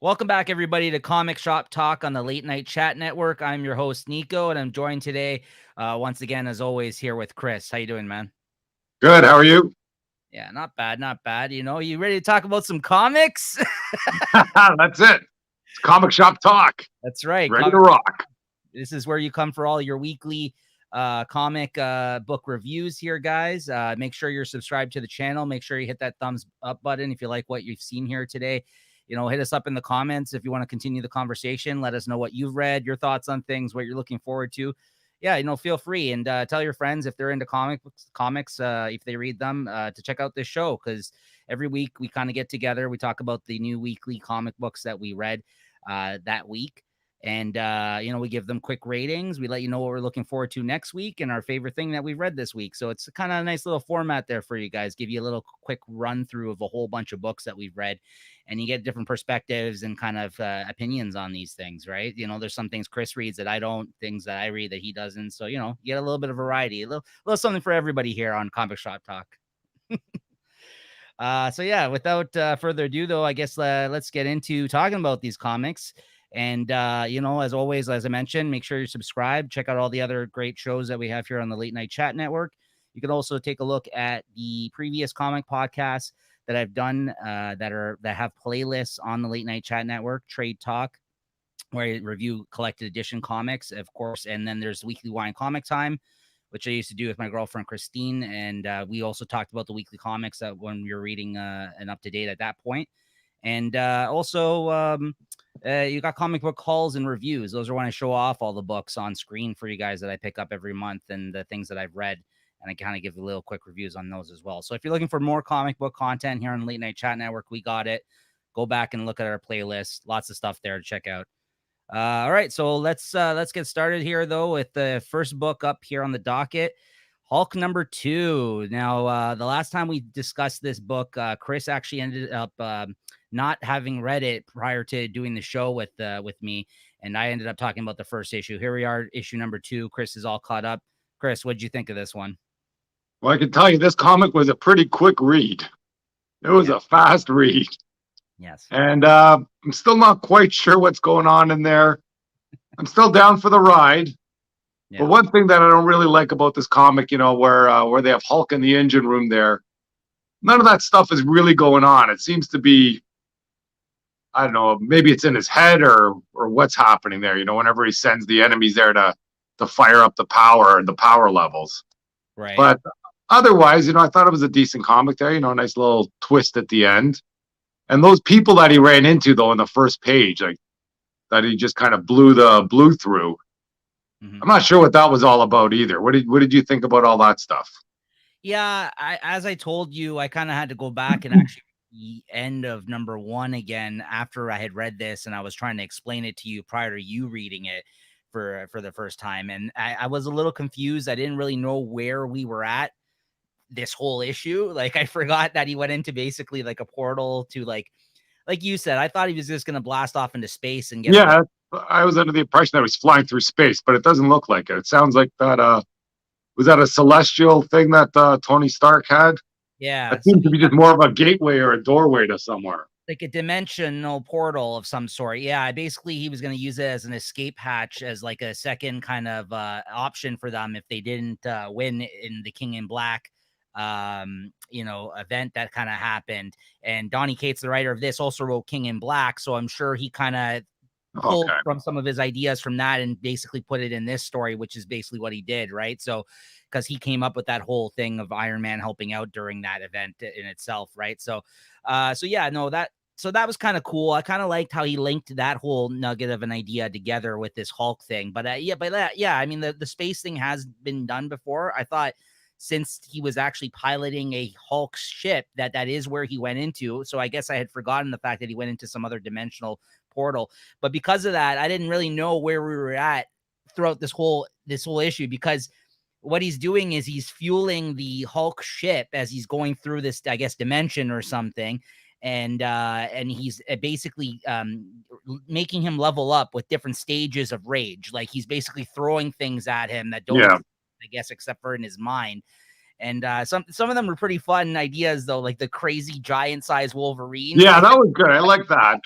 Welcome back, everybody, to Comic Shop Talk on the Late Night Chat Network. I'm your host, Niko, and I'm joined today, once again, as always, here with Chris. How you doing, man? Good. How are you? Yeah, not bad, not bad. You ready to talk about some comics? That's it. It's comic shop talk. That's right. Ready to rock. This is where you come for all your weekly comic book reviews here, guys. Make sure you're subscribed to the channel. Make sure you hit that thumbs up button if you like what you've seen here today. Hit us up in the comments if you want to continue the conversation. Let us know what you've read, your thoughts on things, what you're looking forward to. Yeah, feel free and tell your friends if they're into comics, if they read them, to check out this show, because every week we kind of get together. We talk about the new weekly comic books that we read that week. And, we give them quick ratings. We let you know what we're looking forward to next week and our favorite thing that we've read this week. So it's kind of a nice little format there for you guys. Give you a little quick run through of a whole bunch of books that we've read, and you get different perspectives and kind of opinions on these things, right? There's some things Chris reads that I don't, things that I read that he doesn't. So, you get a little bit of variety, a little something for everybody here on Comic Shop Talk. So yeah, without further ado, though, I guess let's get into talking about these comics. And, as always, as I mentioned, make sure you're subscribed. Check out all the other great shows that we have here on the Late Night Chat Network. You can also take a look at the previous comic podcasts that I've done that have playlists on the Late Night Chat Network. Trade Talk, where I review collected edition comics, of course. And then there's Weekly Wine Comic Time, which I used to do with my girlfriend, Christine. And we also talked about the weekly comics when we were reading an up-to-date at that point. And also, you got comic book hauls and reviews. Those are when I show off all the books on screen for you guys that I pick up every month and the things that I've read. And I kind of give a little quick reviews on those as well. So if you're looking for more comic book content here on Late Night Chat Network, we got it. Go back and look at our playlist. Lots of stuff there to check out. All right, so let's get started here, though, with the first book up here on the docket, Hulk #2. Now, the last time we discussed this book, Chris actually ended up not having read it prior to doing the show with me, and I ended up talking about the first issue. Here we are, issue #2. Chris is all caught up. Chris, what did you think of this one? Well, I can tell you this comic was a pretty quick read. It was a fast read. Yes. And I'm still not quite sure what's going on in there. I'm still down for the ride. Yeah. But one thing that I don't really like about this comic, where they have Hulk in the engine room there, none of that stuff is really going on. It seems to be, I don't know, maybe it's in his head or what's happening there, whenever he sends the enemies there to fire up the power levels. Right. But otherwise, I thought it was a decent comic there, a nice little twist at the end. And those people that he ran into, though, in the first page, like that he just kind of blew through. Mm-hmm. I'm not sure what that was all about either. What did you think about all that stuff? Yeah, as I told you, I kind of had to go back and actually the end of #1 again after I had read this, and I was trying to explain it to you prior to you reading it for the first time, and I was a little confused. I didn't really know where we were at this whole issue. Like, I forgot that he went into basically like a portal to like you said. I thought he was just gonna blast off into space and get. Yeah, I was under the impression that he was flying through space, but it doesn't look like it. It sounds like that. Was that a celestial thing that Tony Stark had? Yeah, it seems to be just more of a gateway or a doorway to somewhere, like a dimensional portal of some sort. Yeah, basically he was going to use it as an escape hatch, as like a second kind of option for them if they didn't win in the King in Black event that kind of happened. And Donny Cates, the writer of this, also wrote King in Black, so I'm sure he kind of pulled from some of his ideas from that and basically put it in this story, which is basically what he did, right? So because he came up with that whole thing of Iron Man helping out during that event in itself, right? So yeah, no, that was kind of cool. I kind of liked how he linked that whole nugget of an idea together with this Hulk thing. But I mean, the space thing has been done before. I thought since he was actually piloting a Hulk ship, that is where he went into. So I guess I had forgotten the fact that he went into some other dimensional portal. But because of that, I didn't really know where we were at throughout this whole issue, because what he's doing is he's fueling the Hulk ship as he's going through this, I guess, dimension or something. And he's basically making him level up with different stages of rage. Like, he's basically throwing things at him that don't, I guess, except for in his mind. And some of them were pretty fun ideas, though, like the crazy giant-sized Wolverine. Yeah, that was good. I like that.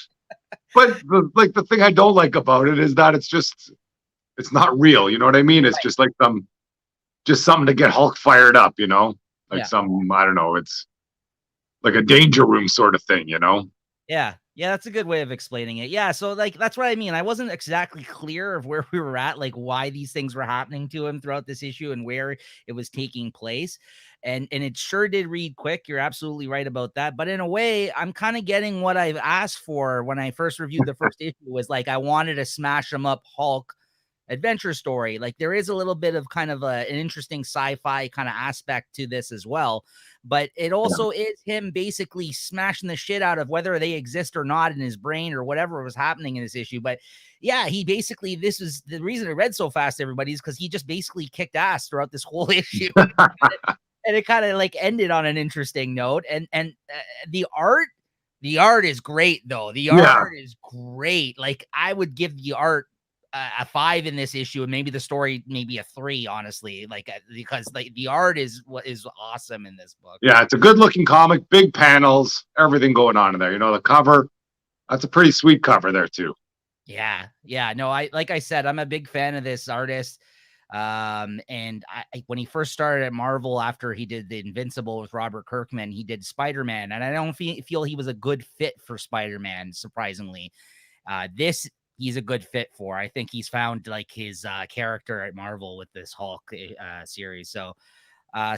But the thing I don't like about it is that it's not real. You know what I mean? It's just like something to get Hulk fired up. You know, like I don't know. It's like a danger room sort of thing. You know? Yeah. Yeah, that's a good way of explaining it. Yeah, so like that's what I mean. I wasn't exactly clear of where we were at, like why these things were happening to him throughout this issue and where it was taking place. And it sure did read quick. You're absolutely right about that. But in a way, I'm kind of getting what I've asked for when I first reviewed the first issue was like I wanted to smash him up Hulk adventure story. Like there is a little bit of kind of an interesting sci-fi kind of aspect to this as well, but it also is him basically smashing the shit out of whether they exist or not in his brain or whatever was happening in this issue. But yeah, he basically, this is the reason it read so fast, everybody, is because he just basically kicked ass throughout this whole issue. And it kind of like ended on an interesting note. And the art is great though. The art is great. Like I would give the art a 5 in this issue, and maybe the story maybe a 3, honestly, like because like the art is what is awesome in this book. Yeah, it's a good looking comic, big panels, everything going on in there. You know, the cover, that's a pretty sweet cover there too. Yeah, no, like I said, I'm a big fan of this artist. And I when he first started at Marvel after he did the Invincible with Robert Kirkman, he did Spider-Man, and I don't feel he was a good fit for Spider-Man, surprisingly. This he's a good fit for. I think he's found like his character at Marvel with this Hulk series. So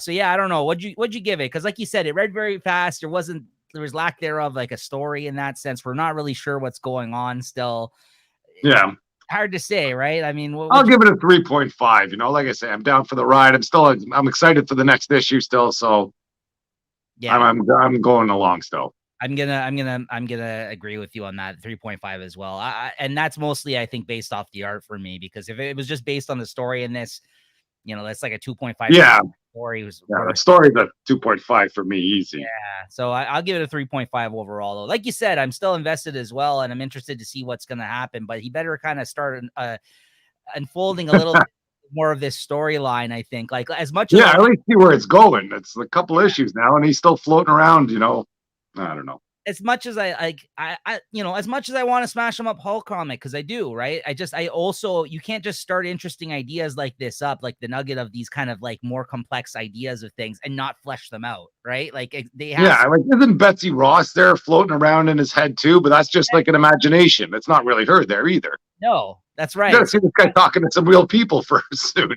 yeah, I don't know. What'd you give it? Because like you said, it read very fast. There was lack thereof like a story in that sense. We're not really sure what's going on still. Yeah. Hard to say, right? I mean, I'll give it a 3.5. You know, like I say, I'm down for the ride. I'm excited for the next issue still. So yeah, I'm going along still. I'm gonna agree with you on that 3.5 as well. And that's mostly, I think, based off the art for me, because if it was just based on the story in this, you know, that's like a 2.5. Yeah. Story the story's a 2.5 for me, easy. Yeah. So I'll give it a 3.5 overall, though. Like you said, I'm still invested as well, and I'm interested to see what's going to happen. But he better kind of start unfolding a little bit more of this storyline, I think. Like as much as I at least see where it's going. It's a couple issues now, and he's still floating around, you know. I don't know. As much as I you know, as much as I want to smash him up Hulk comic, because I do, right? I also, you can't just start interesting ideas like this up, like the nugget of these kind of like more complex ideas of things and not flesh them out, right? Like they have like isn't Betsy Ross there floating around in his head too? But that's just like an imagination. It's not really her there either. No, that's right. You gotta see this guy talking to some real people first soon.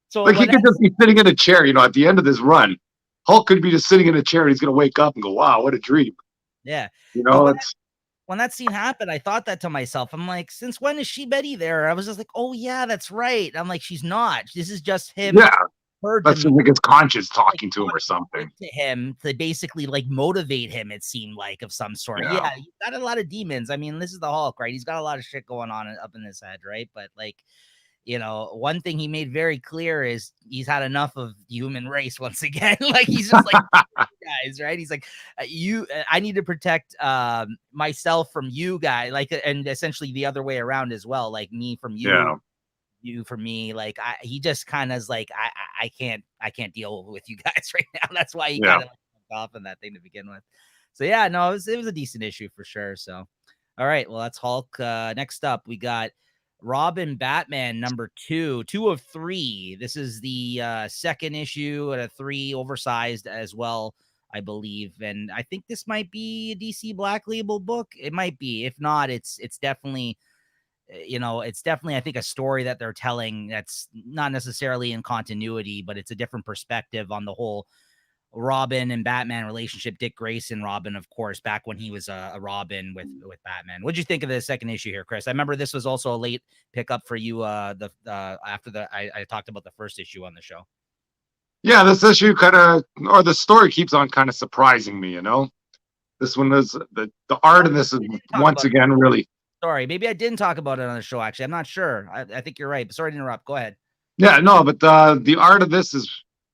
So like he could just be sitting in a chair, you know, at the end of this run. Hulk could be just sitting in a chair and he's gonna wake up and go, wow, what a dream. Yeah. You know, when that scene happened, I thought that to myself. I'm like, since when is she Betty there? I was just like, oh yeah, that's right. I'm like, she's not. This is just him. Yeah. That's like his conscience talking to him or something. To him to basically like motivate him, it seemed like, of some sort. Yeah, he's got a lot of demons. I mean, this is the Hulk, right? He's got a lot of shit going on up in his head, right? But like, you know, one thing he made very clear is he's had enough of the human race once again. Like he's just like guys, right? He's like, I need to protect myself from you guys, like, and essentially the other way around as well, like me from you, you from me. Like he just kind of is like, I can't deal with you guys right now. That's why he kind of like off in that thing to begin with. So yeah, no, it was a decent issue for sure. So all right, well, that's Hulk. Next up, we got Robin Batman number 2 of 3. This is the second issue at a 3, oversized as well, I believe. And I think this might be a DC Black Label book. It might be. If not, it's definitely, you know, it's definitely, I think, a story that they're telling that's not necessarily in continuity, but it's a different perspective on the whole Robin and Batman relationship. Dick Grayson Robin, of course, back when he was a Robin with Batman. What'd you think of the second issue here, Chris? I remember this was also a late pickup for you after I talked about the first issue on the show. Yeah, this issue kind of, or the story keeps on kind of surprising me, you know. This one is the art in this is once again really. Sorry, maybe I didn't talk about it on the show, actually. I'm not sure. I think you're right, but sorry to interrupt. Go ahead. Yeah, no, but the art of this is,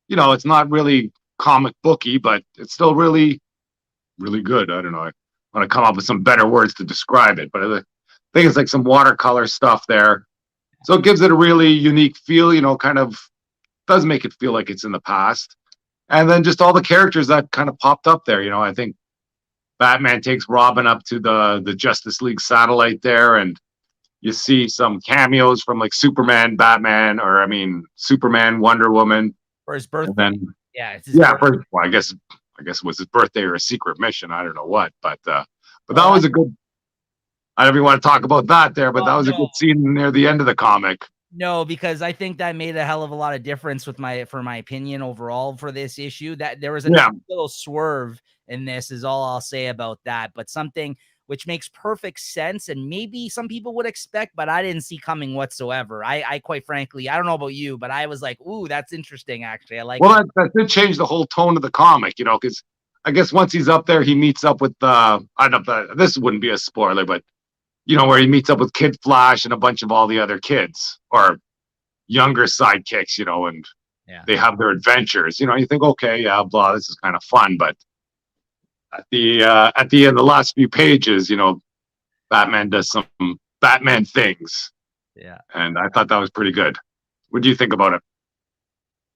you know, it's not really comic booky, but it's still really, really good. I don't know. I want to come up with some better words to describe it, but I think it's like some watercolor stuff there. So it gives it a really unique feel, you know, kind of does make it feel like it's in the past. And then just all the characters that kind of popped up there, you know, I think Batman takes Robin up to the Justice League satellite there, and you see some cameos from like Superman, Batman, or I mean Superman, Wonder Woman for his birthday. And then, yeah, it's his birthday. Well, I guess it was his birthday or a secret mission. I don't know what, but that was a good. I don't even want to talk about that there, but that was a good scene near the end of the comic. No, because I think that made a hell of a lot of difference for my opinion overall for this issue. That there was a nice little swerve in this is all I'll say about that, but something which makes perfect sense and maybe some people would expect, but I didn't see coming whatsoever. I quite frankly, I don't know about you, but I was like, ooh, that's interesting. Actually, I like. Well, that did change the whole tone of the comic, because I guess once he's up there, he meets up with I don't know if this wouldn't be a spoiler, but where he meets up with Kid Flash and a bunch of all the other kids or younger sidekicks, and they have their adventures. You think, okay, yeah, blah, this is kind of fun, but at the end, the last few pages, Batman does some Batman things. Yeah. And I thought that was pretty good. What do you think about it?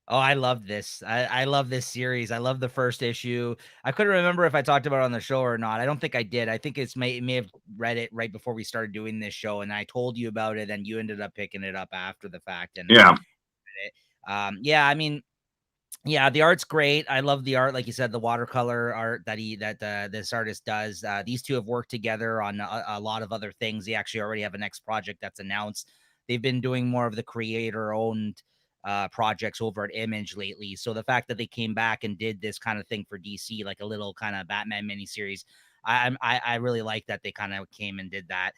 Oh, I love this. I love this series. I love the first issue. I couldn't remember if I talked about it on the show or not. I don't think I did. I think may have read it right before we started doing this show, and I told you about it, and you ended up picking it up after the fact. And yeah, I mean, yeah, the art's great. I love the art, like you said, the watercolor art that this artist does. These two have worked together on a lot of other things. They actually already have a next project that's announced. They've been doing more of the creator-owned projects over at Image lately. So the fact that they came back and did this kind of thing for DC, like a little kind of Batman miniseries, I really like that they kind of came and did that.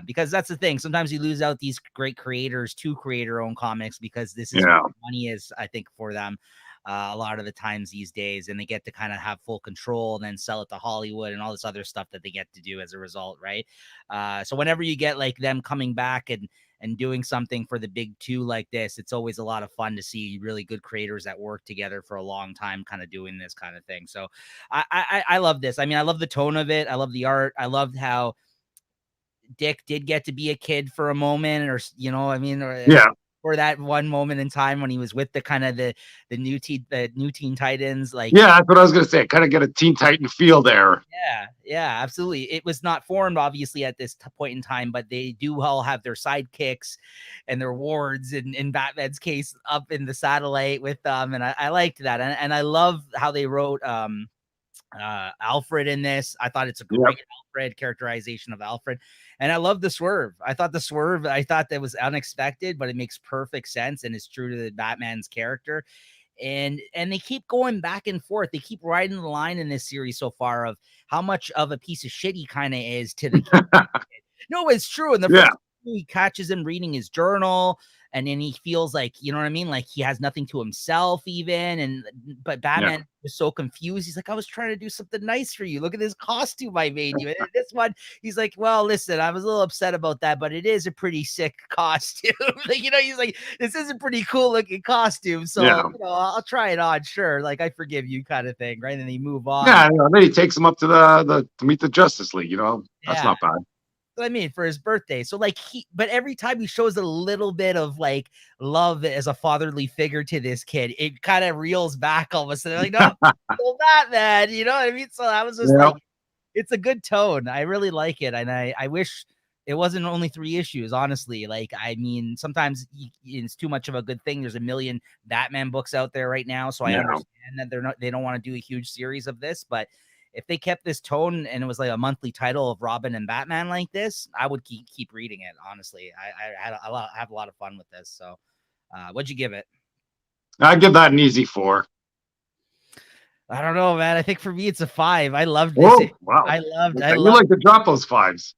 Because that's the thing. Sometimes you lose out these great creators to creator-owned comics because this is where money is, I think, for them. A lot of the times these days, and they get to kind of have full control and then sell it to Hollywood and all this other stuff that they get to do as a result, right? So whenever you get like them coming back and doing something for the big two like this, it's always a lot of fun to see really good creators that work together for a long time kind of doing this kind of thing. So I love this. I mean, I love the tone of it. I love the art. I loved how Dick did get to be a kid for a moment, or for that one moment in time when he was with the kind of the new Teen Titans. Like, yeah, that's what I was gonna say. Kind of get a Teen Titan feel there. Yeah, absolutely. It was not formed obviously at this point in time, but they do all have their sidekicks and their wards, in Batman's case, up in the satellite with them, and I liked that, and I love how they wrote Alfred in this. I thought it's a great Alfred characterization of Alfred, and I love the swerve. I thought that was unexpected, but it makes perfect sense and is true to the Batman's character. And they keep going back and forth. They keep riding the line in this series so far of how much of a piece of shit he kind of is to the kid. No, it's true. In the first he catches him reading his journal, and then he feels like, you know what I mean? Like he has nothing to himself even. But Batman was so confused. He's like, I was trying to do something nice for you. Look at this costume I made you. And this one, he's like, well, listen, I was a little upset about that, but it is a pretty sick costume. He's like, this is a pretty cool looking costume. So, I'll try it on. Sure. Like, I forgive you kind of thing. Right. And then he move on. Yeah. Then he takes him up to to meet the Justice League, that's not bad. I mean, for his birthday. So like but every time he shows a little bit of like love as a fatherly figure to this kid, it kind of reels back all of a sudden. Like, no, still not, man. You know what I mean? So I was just like, it's a good tone. I really like it. And I wish it wasn't only 3 issues, honestly. Like, I mean, sometimes it's too much of a good thing. There's a million Batman books out there right now. So I understand that they don't want to do a huge series of this, but if they kept this tone and it was like a monthly title of Robin and Batman like this, I would keep reading it. Honestly, I have a lot of fun with this. So, what'd you give it? I give that an easy 4. I don't know, man. I think for me it's a 5. I loved this. Whoa, wow. You like to drop those 5s.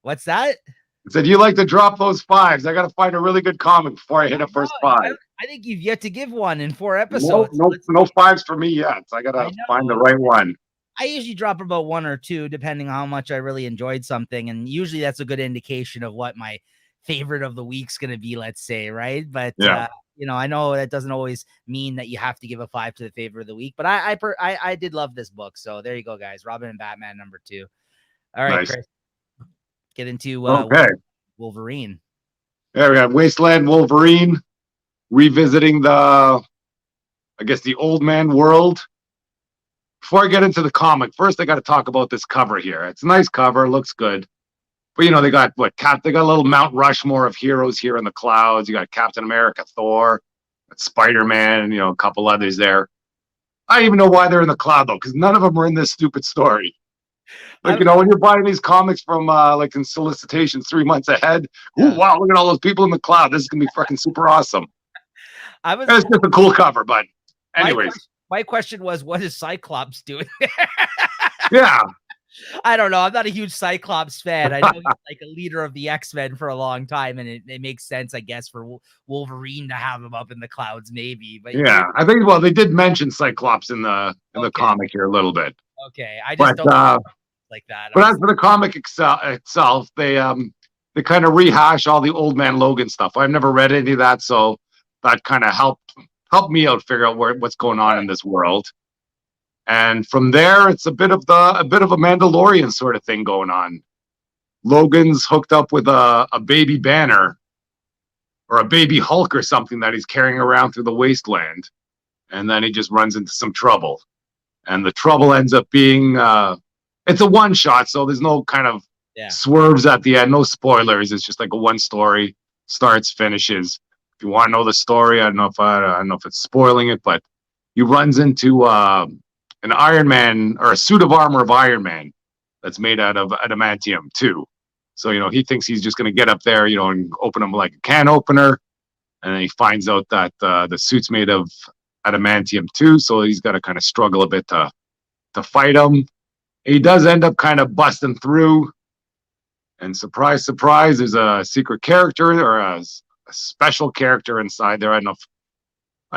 What's that? I said you like to drop those 5s. I got to find a really good comic before I hit a first 5. I think you've yet to give one in 4 episodes. No 5s for me yet. So I got to find the right one. I usually drop about 1 or 2, depending on how much I really enjoyed something. And usually that's a good indication of what my favorite of the week's going to be, let's say. Right. But, I know that doesn't always mean that you have to give a 5 to the favorite of the week, but I did love this book. So there you go, guys. Robin and Batman number 2. All right, nice. Chris, get into Wolverine. Yeah, we got Wasteland Wolverine revisiting the old man world. before I get into the comic, first I got to talk about this cover here. It's a nice cover, looks good. But you know, they got they got a little Mount Rushmore of heroes here in the clouds. You got Captain America, Thor, Spiderman, and you know, a couple others there. I don't even know why they're in the cloud though, because none of them are in this stupid story. Like, you know, when you're buying these comics from like in solicitations 3 months ahead, ooh, wow, look at all those people in the cloud. This is gonna be fucking super awesome. It's just a cool cover, but anyways. My question was, what is Cyclops doing? Yeah. I don't know. I'm not a huge Cyclops fan. I know he's like a leader of the X-Men for a long time, and it makes sense, I guess, for Wolverine to have him up in the clouds, maybe. But yeah, I think they did mention Cyclops in the comic here a little bit. Okay, I just don't like that. But as for the comic itself, they kind of rehash all the Old Man Logan stuff. I've never read any of that, so that kind of helped me out figure out what's going on in this world. And from there, it's a bit of a Mandalorian sort of thing going on. Logan's hooked up with a baby Banner or a baby Hulk or something that he's carrying around through the wasteland, and then he just runs into some trouble. And the trouble ends up being it's a one shot, so there's no kind of swerves at the end, no spoilers. It's just like a one story, starts, finishes. If you want to know the story, I don't know if it's spoiling it, but he runs into an Iron Man or a suit of armor of Iron Man that's made out of adamantium too. So, you know, he thinks he's just going to get up there, you know, and open them like a can opener. And then he finds out that the suit's made of adamantium too. So he's got to kind of struggle a bit to fight him. He does end up kind of busting through. And surprise, surprise, there's a secret character or a special character inside there. I don't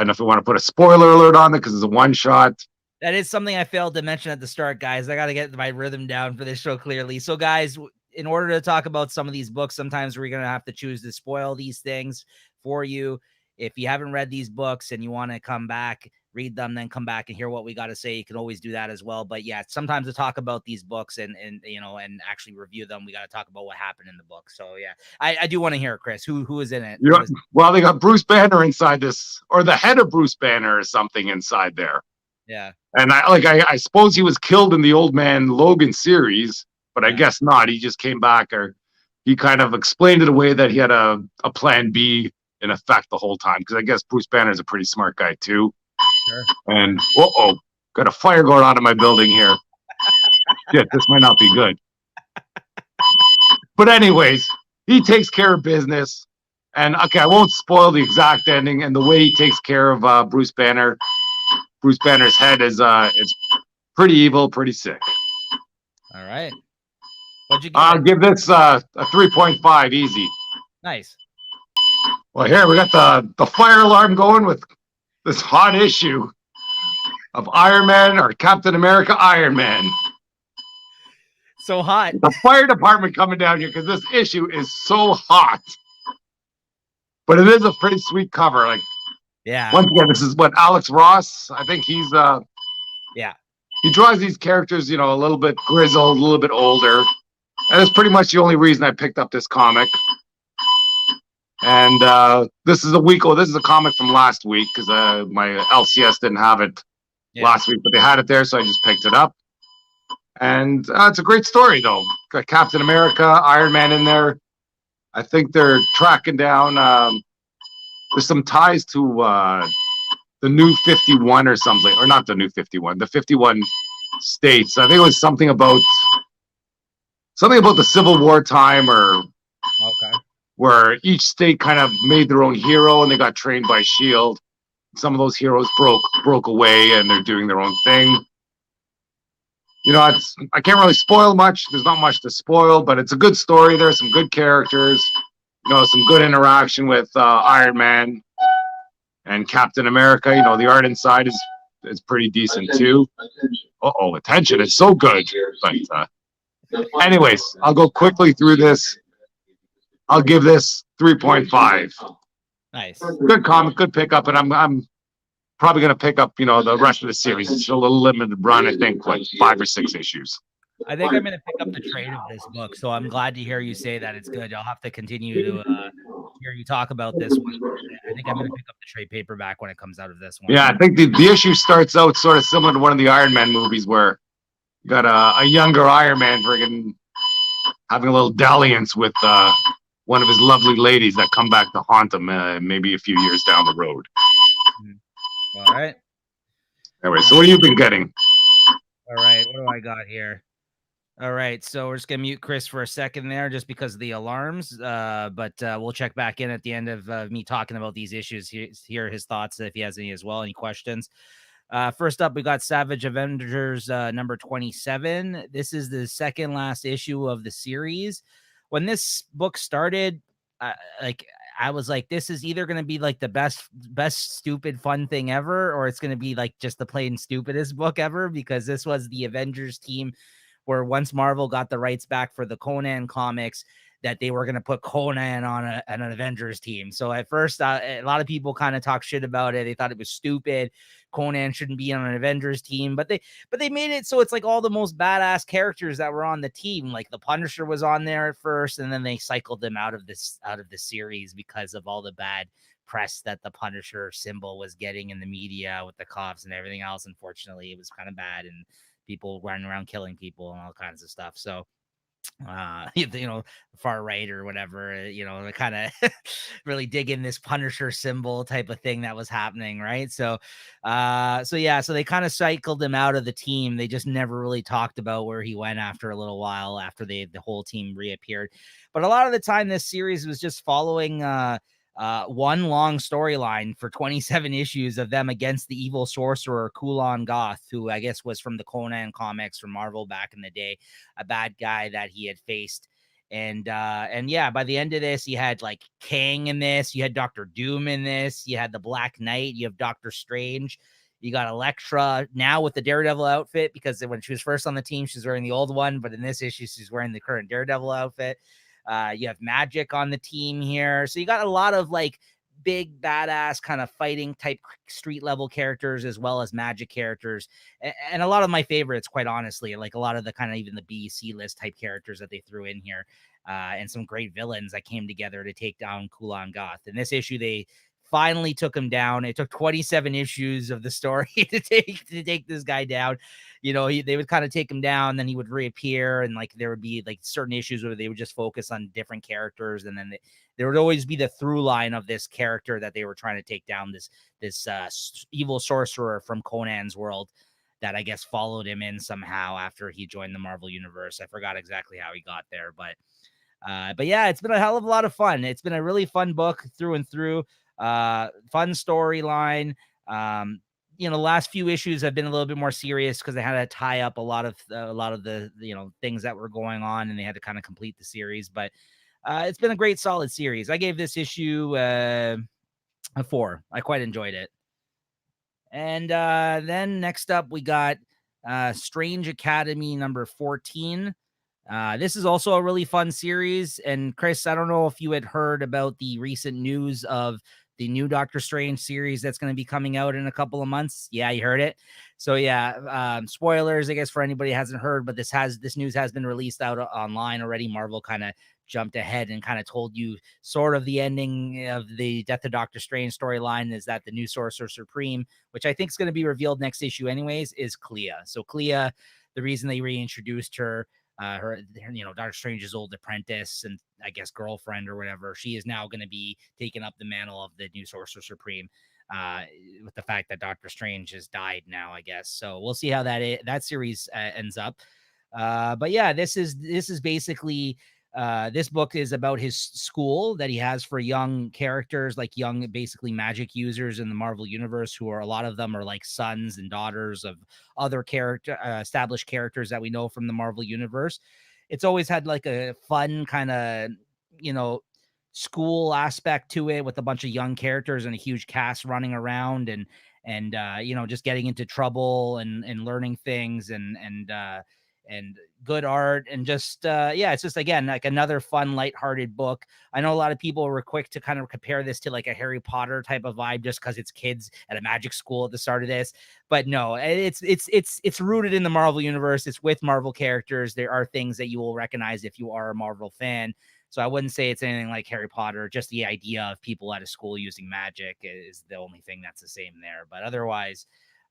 know if we want to put a spoiler alert on it because it's a one shot. That is something I failed to mention at the start, guys. I got to get my rhythm down for this show clearly. So, guys, in order to talk about some of these books, sometimes we're going to have to choose to spoil these things for you. If you haven't read these books and you want to come back, read them, then come back and hear what we got to say, you can always do that as well. But yeah, sometimes to talk about these books and you know, and actually review them, we got to talk about what happened in the book. So yeah, I do want to hear, Chris, who is in it? Well, they got Bruce Banner inside this, or the head of Bruce Banner or something inside there. Yeah. And I suppose he was killed in the Old Man Logan series, but I guess not. He just came back, or he kind of explained it away that he had a plan B in effect the whole time. Because I guess Bruce Banner is a pretty smart guy too. Sure. And got a fire going on in my building here. Shit, this might not be good. But anyways, he takes care of business. And okay, I won't spoil the exact ending and the way he takes care of Bruce Banner. Bruce Banner's head is it's pretty evil, pretty sick. All right. What'd you give I'll give this a 3.5 easy. Nice. Well, here we got the fire alarm going with this hot issue of Iron Man or Captain America Iron Man. So hot. The fire department coming down here because this issue is so hot. But it is a pretty sweet cover. Like, yeah. Once again, this is what Alex Ross. I think he's yeah. He draws these characters, you know, a little bit grizzled, a little bit older. And that's pretty much the only reason I picked up this comic. And this is a comic from last week because my LCS didn't have it last week, but they had it there, so I just picked it up. And it's a great story, though. Got Captain America, Iron Man in there. I think they're tracking down. There's some ties to the New 51 or something, or not the New 51, the 51 states. I think it was something about the Civil War time, or where each state kind of made their own hero and they got trained by S.H.I.E.L.D. Some of those heroes broke away and they're doing their own thing. You know, I can't really spoil much. There's not much to spoil, but it's a good story. There's some good characters. You know, some good interaction with Iron Man and Captain America. You know, the art inside is pretty decent too. Attention! It's so good. But anyways, I'll go quickly through this. I'll give this 3.5. Nice. Good comic, good pickup, and I'm probably gonna pick up, you know, the rest of the series. It's a little limited run, I think, like 5 or 6 issues. I think I'm going to pick up the trade of this book, so I'm glad to hear you say that it's good. I'll have to continue to hear you talk about this one. I think I'm going to pick up the trade paperback when it comes out of this one. Yeah, I think the issue starts out sort of similar to one of the Iron Man movies where you got a younger Iron Man friggin' having a little dalliance with one of his lovely ladies that come back to haunt him maybe a few years down the road. All right. Anyway, so what have you been getting? All right, what do I got here? All right, so we're just gonna mute Chris for a second there, just because of the alarms. But we'll check back in at the end of me talking about these issues. Hear his thoughts if he has any as well. Any questions? First up, we got Savage Avengers number 27. This is the second last issue of the series. When this book started, I was like, this is either going to be like the best stupid fun thing ever, or it's going to be like just the plain stupidest book ever, because this was the Avengers team where once Marvel got the rights back for the Conan comics, that they were going to put Conan on an Avengers team. So at first, a lot of people kind of talked shit about it. They thought it was stupid. Conan shouldn't be on an Avengers team, but they made it so it's like all the most badass characters that were on the team. Like the Punisher was on there at first, and then they cycled them out of the series because of all the bad press that the Punisher symbol was getting in the media with the coughs and everything else. Unfortunately, it was kind of bad, and people running around killing people and all kinds of stuff. So far right or whatever, they kind of really dig in this Punisher symbol type of thing that was happening, right? So they kind of cycled him out of the team. They just never really talked about where he went after a little while, after the whole team reappeared. But a lot of the time, this series was just following one long storyline for 27 issues of them against the evil sorcerer Kulan Goth, who I guess was from the Conan comics from Marvel back in the day, a bad guy that he had faced. And yeah, by the end of this, you had like Kang in this, you had Doctor Doom in this, you had the Black Knight, you have Doctor Strange, you got Elektra now with the Daredevil outfit, because when she was first on the team, she's wearing the old one, but in this issue, she's wearing the current Daredevil outfit. You have Magic on the team here. So you got a lot of like big badass kind of fighting type street level characters, as well as Magic characters. And a lot of my favorites, quite honestly, like a lot of the kind of even the B, C list type characters that they threw in here. And some great villains that came together to take down Kulan Goth. In this issue, they finally took him down. It took 27 issues of the story to take this guy down. They would kind of take him down, then he would reappear, and like there would be like certain issues where they would just focus on different characters, and then there would always be the through line of this character that they were trying to take down, this evil sorcerer from Conan's world that I guess followed him in somehow after he joined the Marvel universe. I forgot exactly how he got there, but yeah, it's been a hell of a lot of fun. It's been a really fun book through and through. Fun storyline. The last few issues have been a little bit more serious because they had to tie up a lot of the things that were going on, and they had to kind of complete the series. But it's been a great, solid series. I gave this issue a 4. I quite enjoyed it. And then next up, we got Strange Academy number 14. This is also a really fun series. And Chris, I don't know if you had heard about the recent news of the new Doctor Strange series that's going to be coming out in a couple of months. Yeah, you heard it. So yeah, spoilers, I guess, for anybody who hasn't heard, but this news has been released out online already. Marvel kind of jumped ahead and kind of told you sort of the ending of the Death of Doctor Strange storyline is that the new Sorcerer Supreme, which I think is going to be revealed next issue anyways, is Clea. So Clea, the reason they reintroduced her, Doctor Strange's old apprentice and I guess girlfriend or whatever, she is now going to be taking up the mantle of the new Sorcerer Supreme, with the fact that Doctor Strange has died now, I guess. So we'll see how that series ends up. But yeah, this is basically this book is about his school that he has for young characters, like young, basically magic users in the Marvel universe, who are, a lot of them are like sons and daughters of other established characters that we know from the Marvel universe. It's always had like a fun kind of, school aspect to it, with a bunch of young characters and a huge cast running around and just getting into trouble and learning things and good art, and just it's just, again, like another fun, lighthearted book. I know a lot of people were quick to kind of compare this to like a Harry Potter type of vibe just because it's kids at a magic school at the start of this, but no, it's rooted in the Marvel universe. It's with Marvel characters. There are things that you will recognize if you are a Marvel fan. So I wouldn't say it's anything like Harry Potter. Just the idea of people at a school using magic is the only thing that's the same there. But otherwise,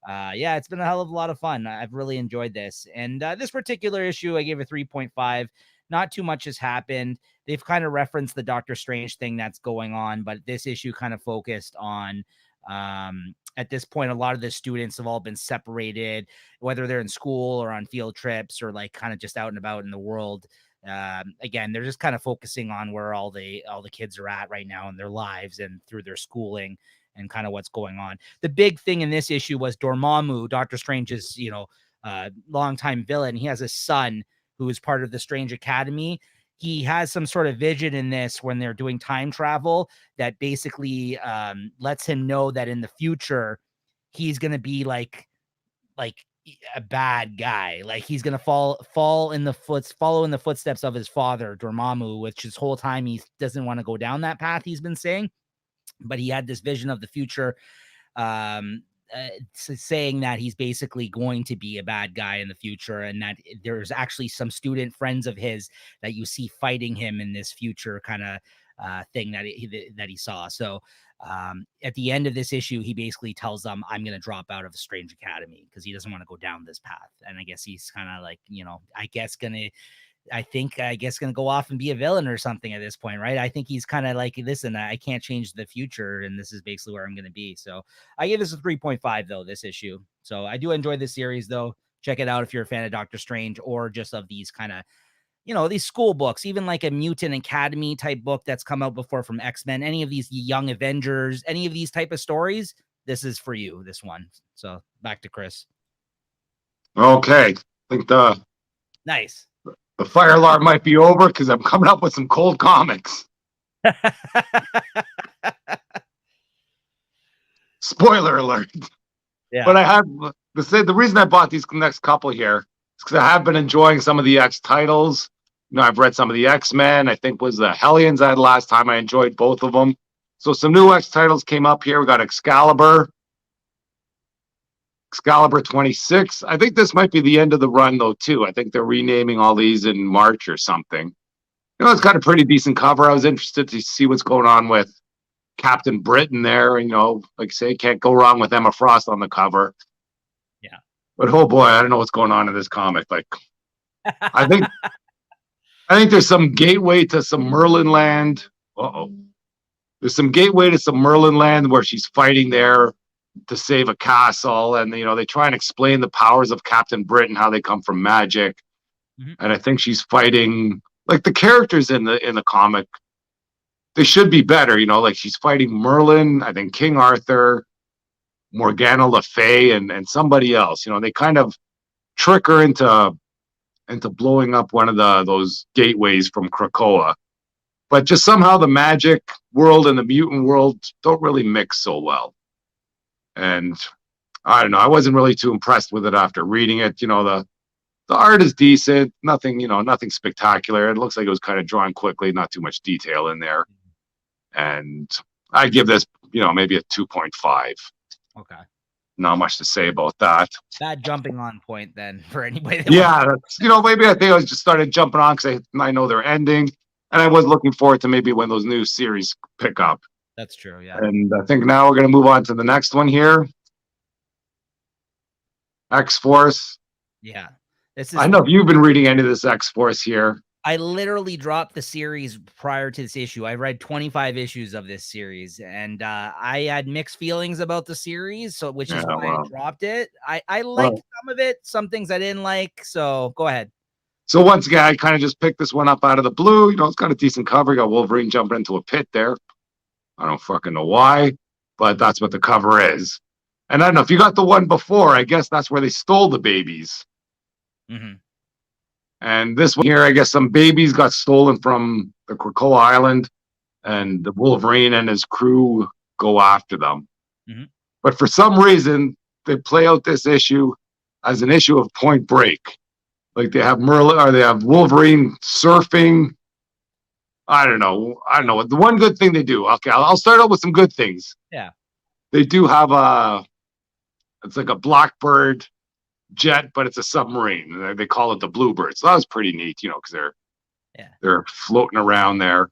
it's been a hell of a lot of fun. I've really enjoyed this. And this particular issue, I gave a 3.5. Not too much has happened. They've kind of referenced the Doctor Strange thing that's going on, but this issue kind of focused on, at this point, a lot of the students have all been separated, whether they're in school or on field trips or like kind of just out and about in the world. Again, they're just kind of focusing on where all the kids are at right now in their lives and through their schooling and kind of what's going on. The big thing in this issue was Dormammu, Doctor Strange's, longtime villain. He has a son who is part of the Strange Academy. He has some sort of vision in this when they're doing time travel that basically lets him know that in the future he's going to be like a bad guy. Like he's going to follow in the footsteps of his father, Dormammu, which his whole time he doesn't want to go down that path, he's been saying. But he had this vision of the future, saying that he's basically going to be a bad guy in the future, and that there's actually some student friends of his that you see fighting him in this future kind of thing that he saw. So at the end of this issue, he basically tells them, I'm going to drop out of the Strange Academy because he doesn't want to go down this path. And I guess he's kind of like, I guess going to go off and be a villain or something at this point, right? I think he's kind of like, listen, I can't change the future, and this is basically where I'm going to be. So I give this a 3.5 though, this issue. So I do enjoy this series though. Check it out if you're a fan of Doctor Strange or just of these kind of, these school books, even like a Mutant Academy type book that's come out before from X-Men, any of these Young Avengers, any of these type of stories, this is for you, this one. So back to Chris. Okay. I think nice. The fire alarm might be over because I'm coming up with some cold comics. Spoiler alert. Yeah. But I have the reason I bought these next couple here is because I have been enjoying some of the X titles. I've read some of the X-Men. I think was the Hellions I had last time. I enjoyed both of them. So some new X titles came up here. We got Excalibur 26. I think this might be the end of the run though too. I think they're renaming all these in March or something. It's got a pretty decent cover. I was interested to see what's going on with Captain Britain there. Like I say, can't go wrong with Emma Frost on the cover. Yeah. But oh boy, I don't know what's going on in this comic. Like I think there's some gateway to some Merlin land. There's some gateway to some Merlin land where she's fighting there to save a castle, and they try and explain the powers of Captain Britain, how they come from magic. Mm-hmm. And I think she's fighting like the characters in the comic. They should be better, like she's fighting Merlin, I think King Arthur, Morgana Le Fay, and somebody else. They kind of trick her into blowing up one of those gateways from Krakoa. But just somehow the magic world and the mutant world don't really mix so well. And I don't know, I wasn't really too impressed with it after reading it. The art is decent, nothing spectacular. It looks like it was kind of drawn quickly, not too much detail in there. And I give this, maybe a 2.5. Okay. Not much to say about that. Bad jumping on point then for anybody. Maybe I think I just started jumping on because I know they're ending. And I was looking forward to maybe when those new series pick up. That's true, yeah. And I think now we're going to move on to the next one here. X-Force. Yeah. I know if you've been reading any of this X-Force here. I literally dropped the series prior to this issue. I read 25 issues of this series, and I had mixed feelings about the series, which is why I dropped it. I liked some of it, some things I didn't like. So go ahead. So once again, I kind of just picked this one up out of the blue. It's got a decent cover. You got Wolverine jumping into a pit there. I don't fucking know why, but that's what the cover is. And I don't know if you got the one before, I guess that's where they stole the babies. Mm-hmm. And this one here, I guess some babies got stolen from the Krakoa Island, and the Wolverine and his crew go after them. Mm-hmm. But for some reason, they play out this issue as an issue of Point Break. Like they have Merlin, or they have Wolverine surfing. I don't know. The one good thing they do. Okay, I'll start out with some good things. Yeah. They do have it's like a Blackbird jet, but it's a submarine. They call it the Bluebird. So that was pretty neat, because they're floating around there.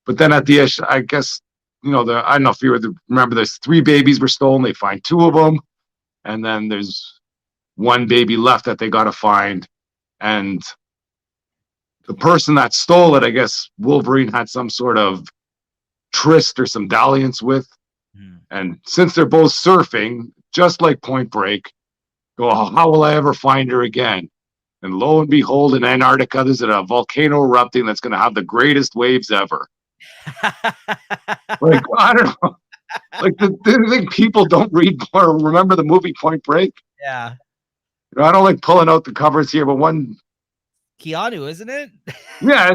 But then at the end, I guess, I don't know if you remember, there's 3 babies were stolen. They find 2 of them, and then there's 1 baby left that they got to find. And the person that stole it, I guess Wolverine had some sort of tryst or some dalliance with. And since they're both surfing, just like Point Break, go, how will I ever find her again? And lo and behold, in Antarctica, there's a volcano erupting that's going to have the greatest waves ever. Like, I don't know. Like, do you think people don't read or remember the movie Point Break? Yeah. I don't like pulling out the covers here, but one... Keanu, isn't it? Yeah,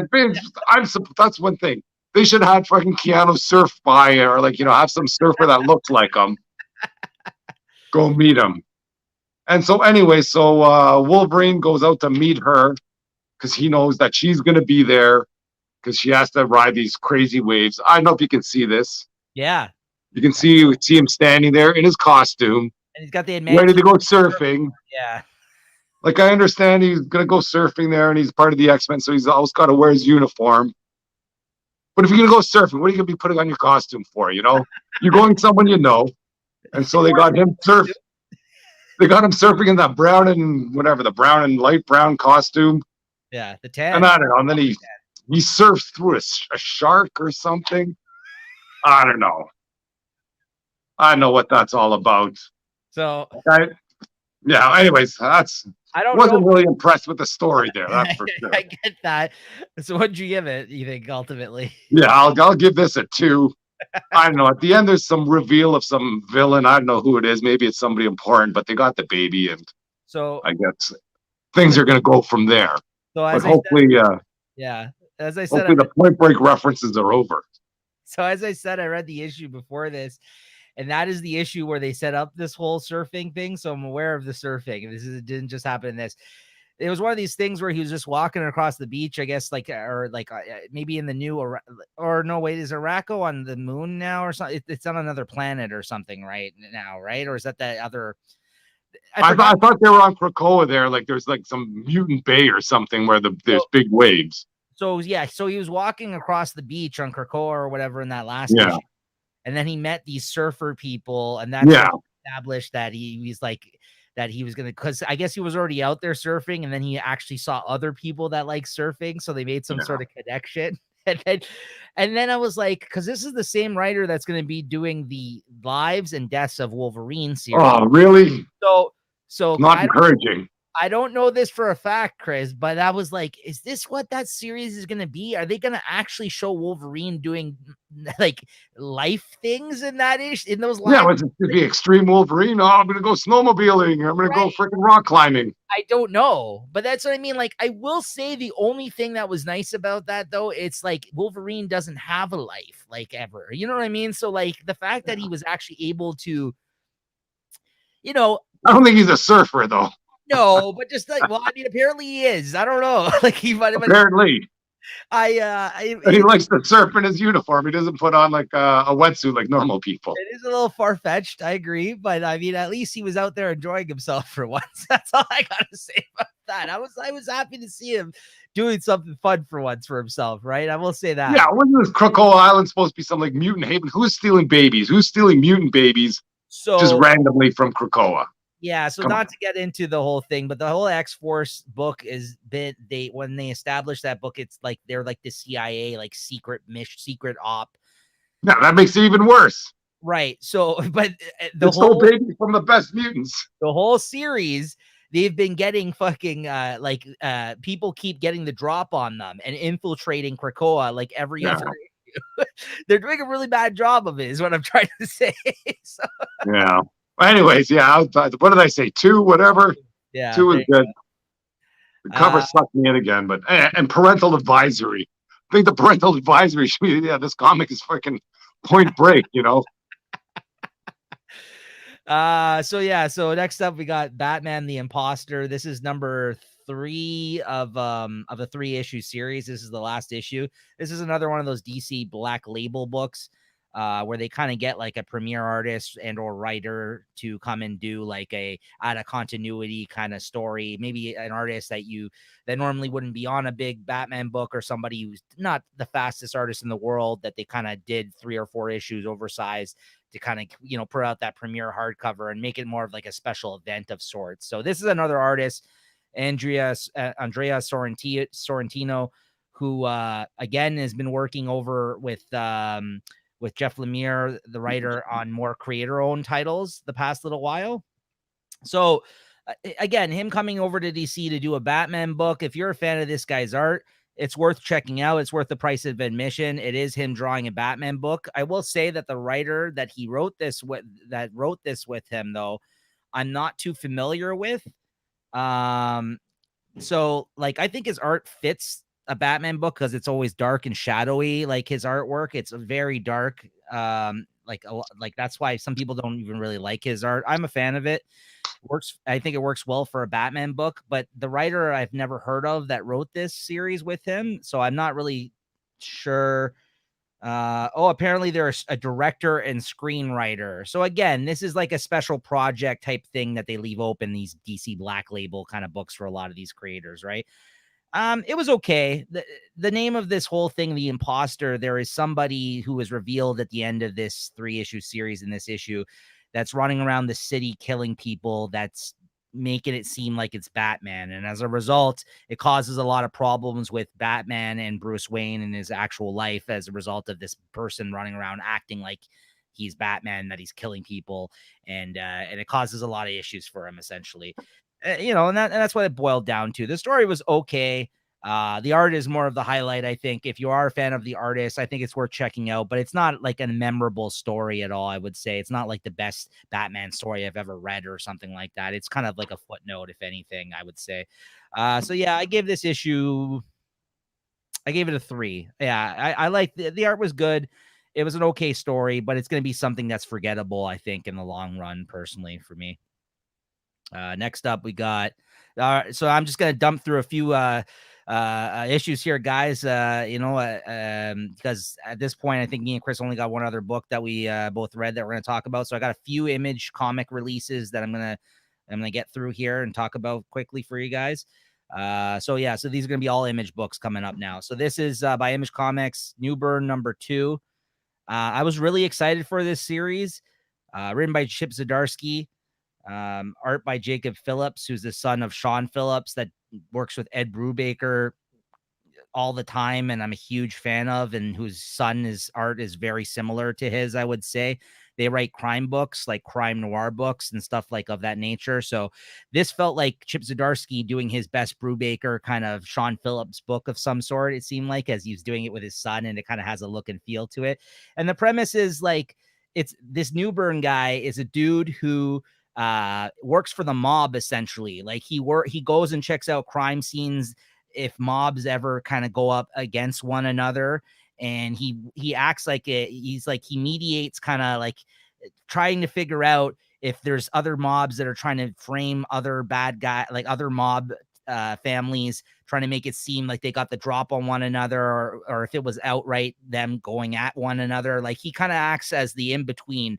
that's one thing. They should have fucking Keanu surf by, or have some surfer that looks like him. Go meet him. And so anyway, Wolverine goes out to meet her because he knows that she's going to be there because she has to ride these crazy waves. I don't know if you can see this. Yeah. You can see him standing there in his costume. And he's got the ready to go surfing. Yeah. Like, I understand he's going to go surfing there and he's part of the X-Men, so he's always got to wear his uniform. But if you're going to go surfing, what are you going to be putting on your costume for, You're going someone you know. And so they got him surfing. They got him surfing in that brown and light brown costume. Yeah, the tan. And I don't know. And then he surfs through a shark or something. I don't know. I know what that's all about. So, anyways, wasn't really impressed with the story there. That's for sure. I get that. So what'd you give it, you think, ultimately? Yeah, I'll give this a 2. I don't know. At the end, there's some reveal of some villain. I don't know who it is. Maybe it's somebody important, but they got the baby, and so I guess things are going to go from there. So as hopefully, as I said, hopefully the Point Break references are over. So as I said, I read the issue before this, and that is the issue where they set up this whole surfing thing. So I'm aware of the surfing. It didn't just happen in this. It was one of these things where he was just walking across the beach, I guess, maybe in the new, or no, wait, is Araco on the moon now or something? It's on another planet or something right now, right? Or is that the other? I thought they were on Krakoa there. Like there's like some mutant bay or something where there's big waves. So he was walking across the beach on Krakoa or whatever in that last issue. And then he met these surfer people, and that's established that he's like, that he was going to, because I guess he was already out there surfing, and then he actually saw other people that like surfing, so they made some sort of connection. And then I was like, because this is the same writer that's going to be doing the lives and deaths of Wolverine series. Oh, really? So not encouraging. I don't know this for a fact, Chris, but I was like, is this what that series is going to be? Are they going to actually show Wolverine doing like life things in that in those lives? Yeah, it's going to be extreme Wolverine. Oh, I'm going to go snowmobiling. I'm going to go freaking rock climbing. I don't know, but that's what I mean. Like, I will say the only thing that was nice about that, though, it's like Wolverine doesn't have a life, like, ever. You know what I mean? So, like, the fact that he was actually able to, I don't think he's a surfer, though. No, but just like, well, I mean, apparently he is. I don't know. Like he might have been. Apparently. He likes to surf in his uniform. He doesn't put on like a wetsuit like normal people. It is a little far-fetched, I agree, but I mean, at least he was out there enjoying himself for once. That's all I gotta say about that. I was happy to see him doing something fun for once for himself, right? I will say that. Yeah, wasn't this Krakoa Island supposed to be some like mutant haven? Who's stealing babies? Who's stealing mutant babies? Just randomly from Krakoa. Yeah, so not to get into the whole thing, but the whole X-Force book is when they established that book, it's like they're like the CIA, like secret op. No, that makes it even worse. Right. So, but the whole baby from the best mutants. The whole series, they've been getting fucking people keep getting the drop on them and infiltrating Krakoa like every other issue. They're doing a really bad job of it, is what I'm trying to say. So. Yeah. Anyways, what did I say? 2, whatever. Yeah, 2 is good. The cover sucked me in again, but and parental advisory. I think the parental advisory should be, this comic is freaking Point Break, So next up we got Batman the Impostor. This is number 3 of a 3-issue series. This is the last issue. This is another one of those DC Black Label books where they kind of get like a premier artist and or writer to come and do like a out of continuity kind of story. Maybe an artist that normally wouldn't be on a big Batman book, or somebody who's not the fastest artist in the world, that they kind of did 3 or 4 issues oversized to kind of, put out that premiere hardcover and make it more of like a special event of sorts. So this is another artist, Andrea Sorrentino, who again has been working over with Jeff Lemire, the writer, on more creator-owned titles the past little while. So again, him coming over to DC to do a Batman book, if you're a fan of this guy's art, it's worth checking out. It's worth the price of admission. It is him drawing a Batman book. I will say that the writer that wrote this with him, though, I'm not too familiar with. So like, I think his art fits a Batman book because it's always dark and shadowy. Like his artwork, it's very dark. Like that's why some people don't even really like his art. I'm a fan of it. I think it works well for a Batman book, but the writer I've never heard of that wrote this series with him, so I'm not really sure. Apparently there's a director and screenwriter. So again, this is like a special project type thing that they leave open, these DC Black Label kind of books for a lot of these creators, right? It was okay. The name of this whole thing, The Impostor, there is somebody who was revealed at the end of this 3-issue series in this issue that's running around the city killing people, that's making it seem like it's Batman. And as a result, it causes a lot of problems with Batman and Bruce Wayne in his actual life as a result of this person running around acting like he's Batman, that he's killing people. And it causes a lot of issues for him, essentially. And that's what it boiled down to. The story was okay. The art is more of the highlight, I think. If you are a fan of the artist, I think it's worth checking out, but it's not like a memorable story at all, I would say. It's not like the best Batman story I've ever read or something like that. It's kind of like a footnote, if anything, I would say. So yeah, I gave this issue, I gave it a 3. Yeah, I like the art was good. It was an okay story, but it's going to be something that's forgettable, I think, in the long run, personally, for me. Next up, we got, so I'm just going to dump through a few issues here, guys, because at this point, I think me and Chris only got one other book that we both read that we're going to talk about. So I got a few Image comic releases that I'm going to get through here and talk about quickly for you guys. So these are going to be all Image books coming up now. So this is by Image Comics, Newburn #2. I was really excited for this series, written by Chip Zdarsky. Art by Jacob Phillips, who's the son of Sean Phillips that works with Ed Brubaker all the time, and I'm a huge fan of, and whose son's art is very similar to his, I would say. They write crime books, like crime noir books and stuff like of that nature. So this felt like Chip Zdarsky doing his best Brubaker kind of Sean Phillips book of some sort, it seemed like, as he's doing it with his son, and it kind of has a look and feel to it. And the premise is like, it's this Newburn guy is a dude who works for the mob, essentially. Like he goes and checks out crime scenes if mobs ever kind of go up against one another, and he acts like he mediates, kind of like trying to figure out if there's other mobs that are trying to frame other bad guy, like other mob families, trying to make it seem like they got the drop on one another, or if it was outright them going at one another. Like he kind of acts as the in-between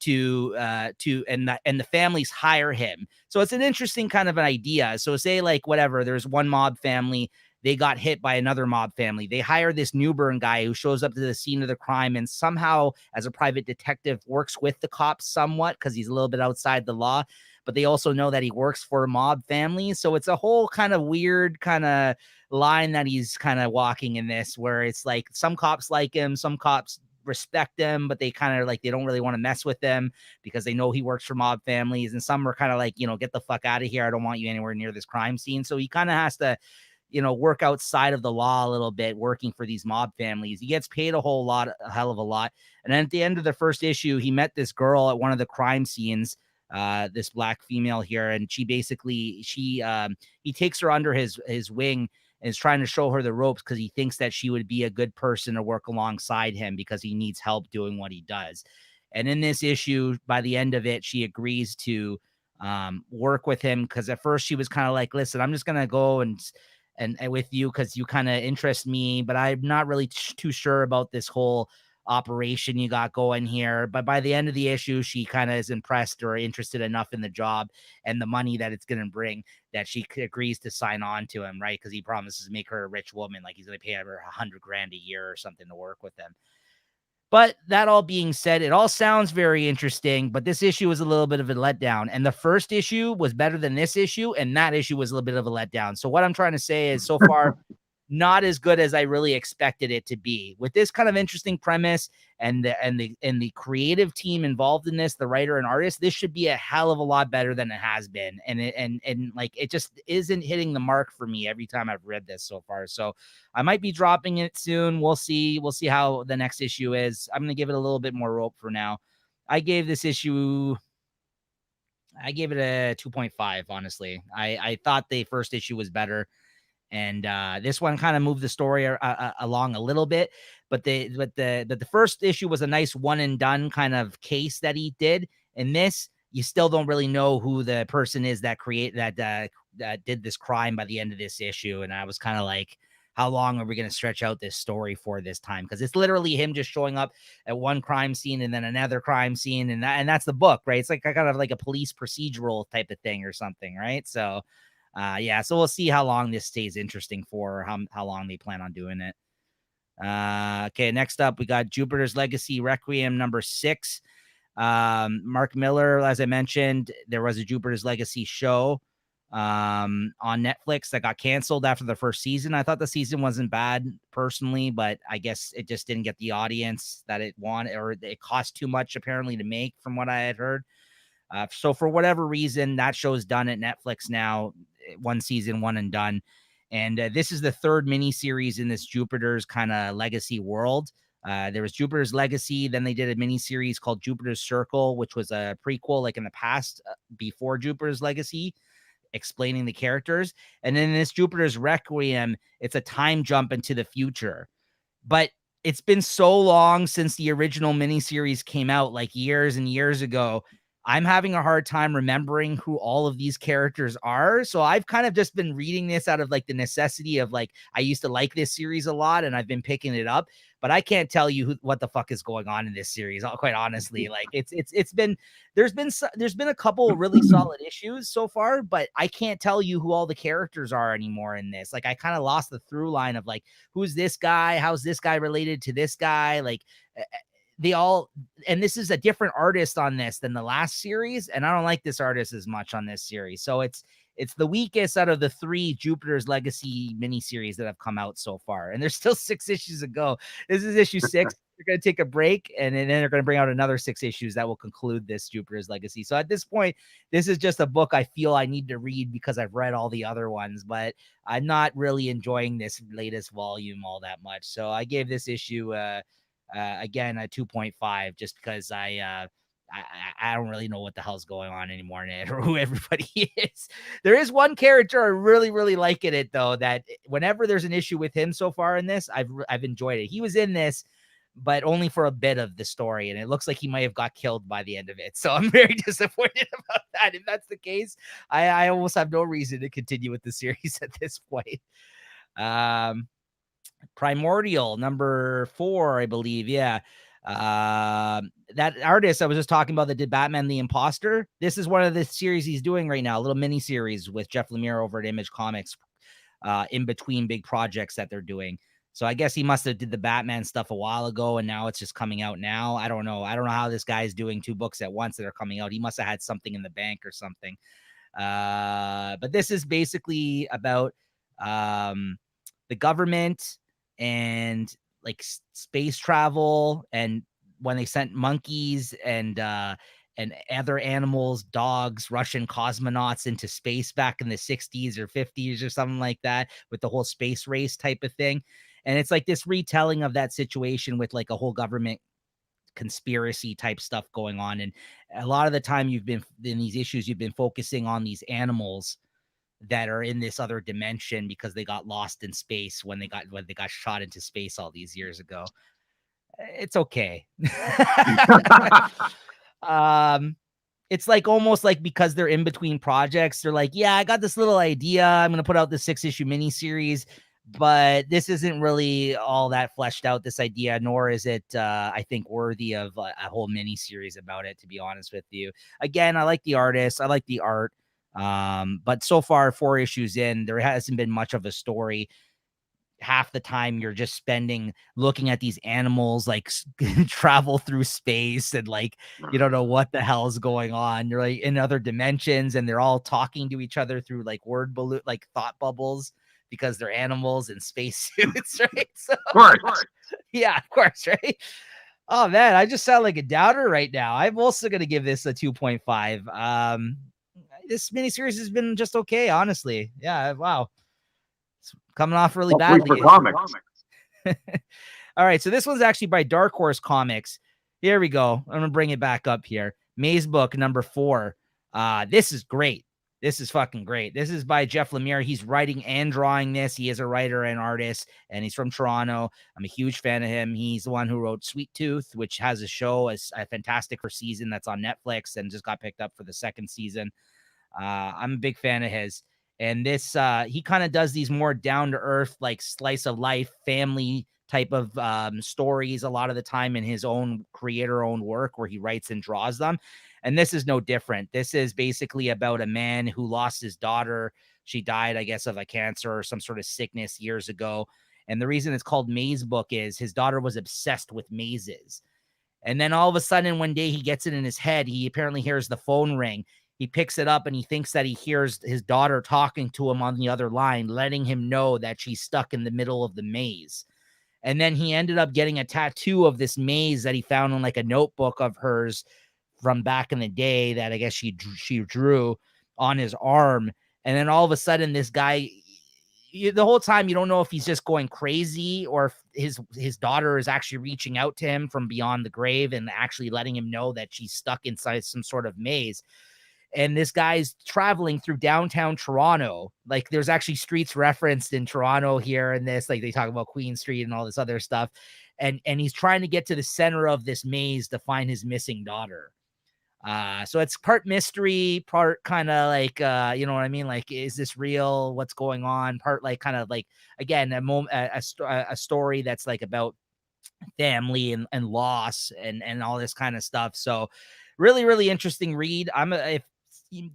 and the families hire him. So it's an interesting kind of an idea. So say like whatever, there's one mob family, they got hit by another mob family. They hire this Newburn guy who shows up to the scene of the crime and somehow, as a private detective, works with the cops somewhat because he's a little bit outside the law. But they also know that he works for a mob family. So it's a whole kind of weird kind of line that he's kind of walking in this, where it's like some cops like him, some cops respect him, but they kind of like, they don't really want to mess with them because they know he works for mob families. And some are kind of like, get the fuck out of here. I don't want you anywhere near this crime scene. So he kind of has to, work outside of the law a little bit, working for these mob families. He gets paid a hell of a lot. And then at the end of the first issue, he met this girl at one of the crime scenes, this black female here. And he takes her under his wing and is trying to show her the ropes because he thinks that she would be a good person to work alongside him because he needs help doing what he does. And in this issue, by the end of it, she agrees to work with him, because at first she was kind of like, listen, I'm just gonna go and with you because you kind of interest me, but I'm not really too sure about this whole operation you got going here. But by the end of the issue, she kind of is impressed or interested enough in the job and the money that it's going to bring that she agrees to sign on to him, right? Because he promises to make her a rich woman, like he's going to pay her $100,000 a year or something to work with him. But that all being said, it all sounds very interesting, but this issue was a little bit of a letdown. And the first issue was better than this issue, and that issue was a little bit of a letdown. So what I'm trying to say is, so far, not as good as I really expected it to be. With this kind of interesting premise and the creative team involved in this, the writer and artist, this should be a hell of a lot better than it has been. And like, it just isn't hitting the mark for me every time I've read this so far. So I might be dropping it soon. We'll see. We'll see how the next issue is. I'm going to give it a little bit more rope for now. I gave it a 2.5. Honestly, I thought the first issue was better. And this one kind of moved the story along a little bit, but the first issue was a nice one and done kind of case that he did. And this, you still don't really know who the person is that did this crime by the end of this issue. And I was kind of like, how long are we going to stretch out this story for this time? Because it's literally him just showing up at one crime scene and then another crime scene, and that's the book, right? It's like kind of like a police procedural type of thing or something, right? So. So we'll see how long this stays interesting for, or how long they plan on doing it. Okay, next up, we got Jupiter's Legacy Requiem number 6. Mark Miller, as I mentioned, there was a Jupiter's Legacy show on Netflix that got canceled after the first season. I thought the season wasn't bad personally, but I guess it just didn't get the audience that it wanted, or it cost too much apparently to make, from what I had heard. So for whatever reason, that show's done at Netflix now. One season, one and done. And this is the third miniseries in this Jupiter's kind of legacy world. There was Jupiter's Legacy. Then they did a miniseries called Jupiter's Circle, which was a prequel, like in the past, before Jupiter's Legacy, explaining the characters. And then this Jupiter's Requiem, it's a time jump into the future. But it's been so long since the original miniseries came out, like years and years ago. I'm having a hard time remembering who all of these characters are. So I've kind of just been reading this out of like the necessity of like, I used to like this series a lot and I've been picking it up, but I can't tell you what the fuck is going on in this series. Quite honestly, like it's been, there's been a couple really solid issues so far, but I can't tell you who all the characters are anymore in this. Like I kind of lost the through line of like, who's this guy? How's this guy related to this guy? Like, and this is a different artist on this than the last series, and I don't like this artist as much on this series. So it's the weakest out of the 3 Jupiter's Legacy miniseries that have come out so far, and there's still 6 issues to go. This is issue 6. They're going to take a break, and then they're going to bring out another 6 issues that will conclude this Jupiter's Legacy. So at this point, this is just a book I feel I need to read because I've read all the other ones, but I'm not really enjoying this latest volume all that much. So I gave this issue again a 2.5, just because I don't really know what the hell's going on anymore in it, or who everybody is. There is one character I really like in it though, that whenever there's an issue with him so far in this, I've enjoyed it. He was in this, but only for a bit of the story, and it looks like he might have got killed by the end of it. So I'm very disappointed about that. If that's the case, I almost have no reason to continue with the series at this point. Primordial number 4, I believe. Yeah. That artist I was just talking about that did Batman the Impostor. This is one of the series he's doing right now, a little mini series with Jeff Lemire over at Image Comics, in between big projects that they're doing. So I guess he must have did the Batman stuff a while ago, and now it's just coming out now. I don't know how this guy's doing 2 books at once that are coming out. He must have had something in the bank or something. But this is basically about the government and like space travel, and when they sent monkeys and other animals, dogs, Russian cosmonauts into space back in the 60s or 50s or something like that, with the whole space race type of thing. And it's like this retelling of that situation with like a whole government conspiracy type stuff going on. And a lot of the time you've been in these issues, you've been focusing on these animals that are in this other dimension because they got lost in space when they got shot into space all these years ago. It's okay. it's like almost like because they're in between projects, they're like, yeah, I got this little idea. I'm going to put out this 6-issue miniseries, but this isn't really all that fleshed out, this idea, nor is it, I think, worthy of a whole miniseries about it, to be honest with you. Again, I like the artist. I like the art. But so far, 4 issues in, there hasn't been much of a story. Half the time you're just spending looking at these animals like travel through space, and like you don't know what the hell is going on. You're like in other dimensions, and they're all talking to each other through like word balloon, like thought bubbles, because they're animals in spacesuits, right? So, Of course. yeah, of course, right? Oh man, I just sound like a doubter right now. I'm also gonna give this a 2.5. This miniseries has been just okay, honestly. Yeah, wow. It's coming off really badly. For comics. All right, so this one's actually by Dark Horse Comics. Here we go. I'm gonna bring it back up here. Mazebook number 4. This is great. This is fucking great. This is by Jeff Lemire. He's writing and drawing this. He is a writer and artist, and he's from Toronto. I'm a huge fan of him. He's the one who wrote Sweet Tooth, which has a show, a fantastic first season that's on Netflix and just got picked up for the second season. I'm a big fan of his. And this, he kind of does these more down to earth, like slice of life, family type of stories a lot of the time in his own creator-owned work where he writes and draws them. And this is no different. This is basically about a man who lost his daughter. She died, I guess, of a cancer or some sort of sickness years ago. And the reason it's called Mazebook is his daughter was obsessed with mazes. And then all of a sudden, one day he gets it in his head. He apparently hears the phone ring. He picks it up and he thinks that he hears his daughter talking to him on the other line, letting him know that she's stuck in the middle of the maze. And then he ended up getting a tattoo of this maze that he found in like a notebook of hers from back in the day that I guess she drew on his arm. And then all of a sudden, this guy, the whole time, you don't know if he's just going crazy or if his daughter is actually reaching out to him from beyond the grave and actually letting him know that she's stuck inside some sort of maze. And this guy's traveling through downtown Toronto. Like there's actually streets referenced in Toronto here in this, like they talk about Queen Street and all this other stuff. And he's trying to get to the center of this maze to find his missing daughter. So it's part mystery, part kind of like, you know what I mean? Like, is this real? What's going on? Part like kind of like, again, a story that's like about family and loss and all this kind of stuff. So really, really interesting read.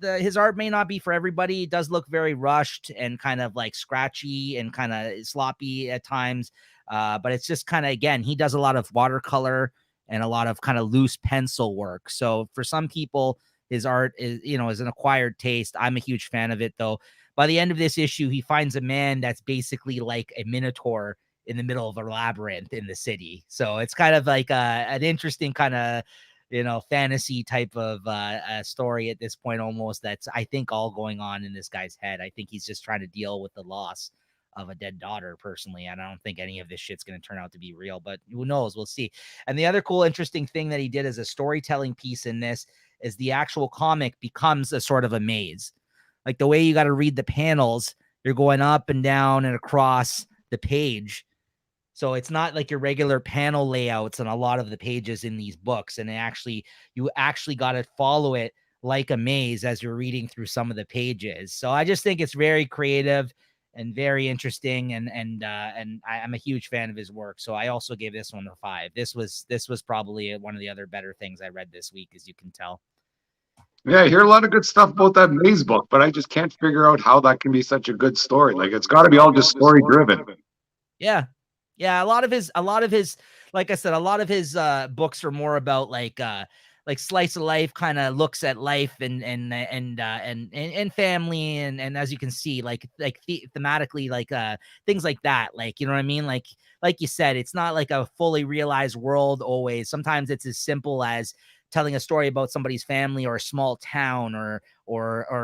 His art may not be for everybody. It does look very rushed and kind of like scratchy and kind of sloppy at times. But it's just kind of, again, he does a lot of watercolor and a lot of kind of loose pencil work. So for some people, his art is an acquired taste. I'm a huge fan of it though. By the end of this issue, he finds a man that's basically like a minotaur in the middle of a labyrinth in the city. So it's kind of like an interesting kind of, fantasy type of story at this point almost, that's, I think, all going on in this guy's head. I think he's just trying to deal with the loss of a dead daughter personally. And I don't think any of this shit's going to turn out to be real, but who knows? We'll see. And the other cool, interesting thing that he did as a storytelling piece in this is the actual comic becomes a sort of a maze. Like the way you got to read the panels, you're going up and down and across the page. So it's not like your regular panel layouts on a lot of the pages in these books. And you actually got to follow it like a maze as you're reading through some of the pages. So I just think it's very creative and very interesting. And I'm a huge fan of his work. So I also gave this one a 5. This was probably one of the other better things I read this week, as you can tell. Yeah, I hear a lot of good stuff about that Mazebook, but I just can't figure out how that can be such a good story. Like it's got to be all just story driven. Yeah. Yeah, a lot of his, like I said, a lot of his books are more about like slice of life, kind of looks at life and family and as you can see, like thematically, like things like that. Like, you know what I mean? Like you said, it's not like a fully realized world always. Sometimes it's as simple as telling a story about somebody's family or a small town or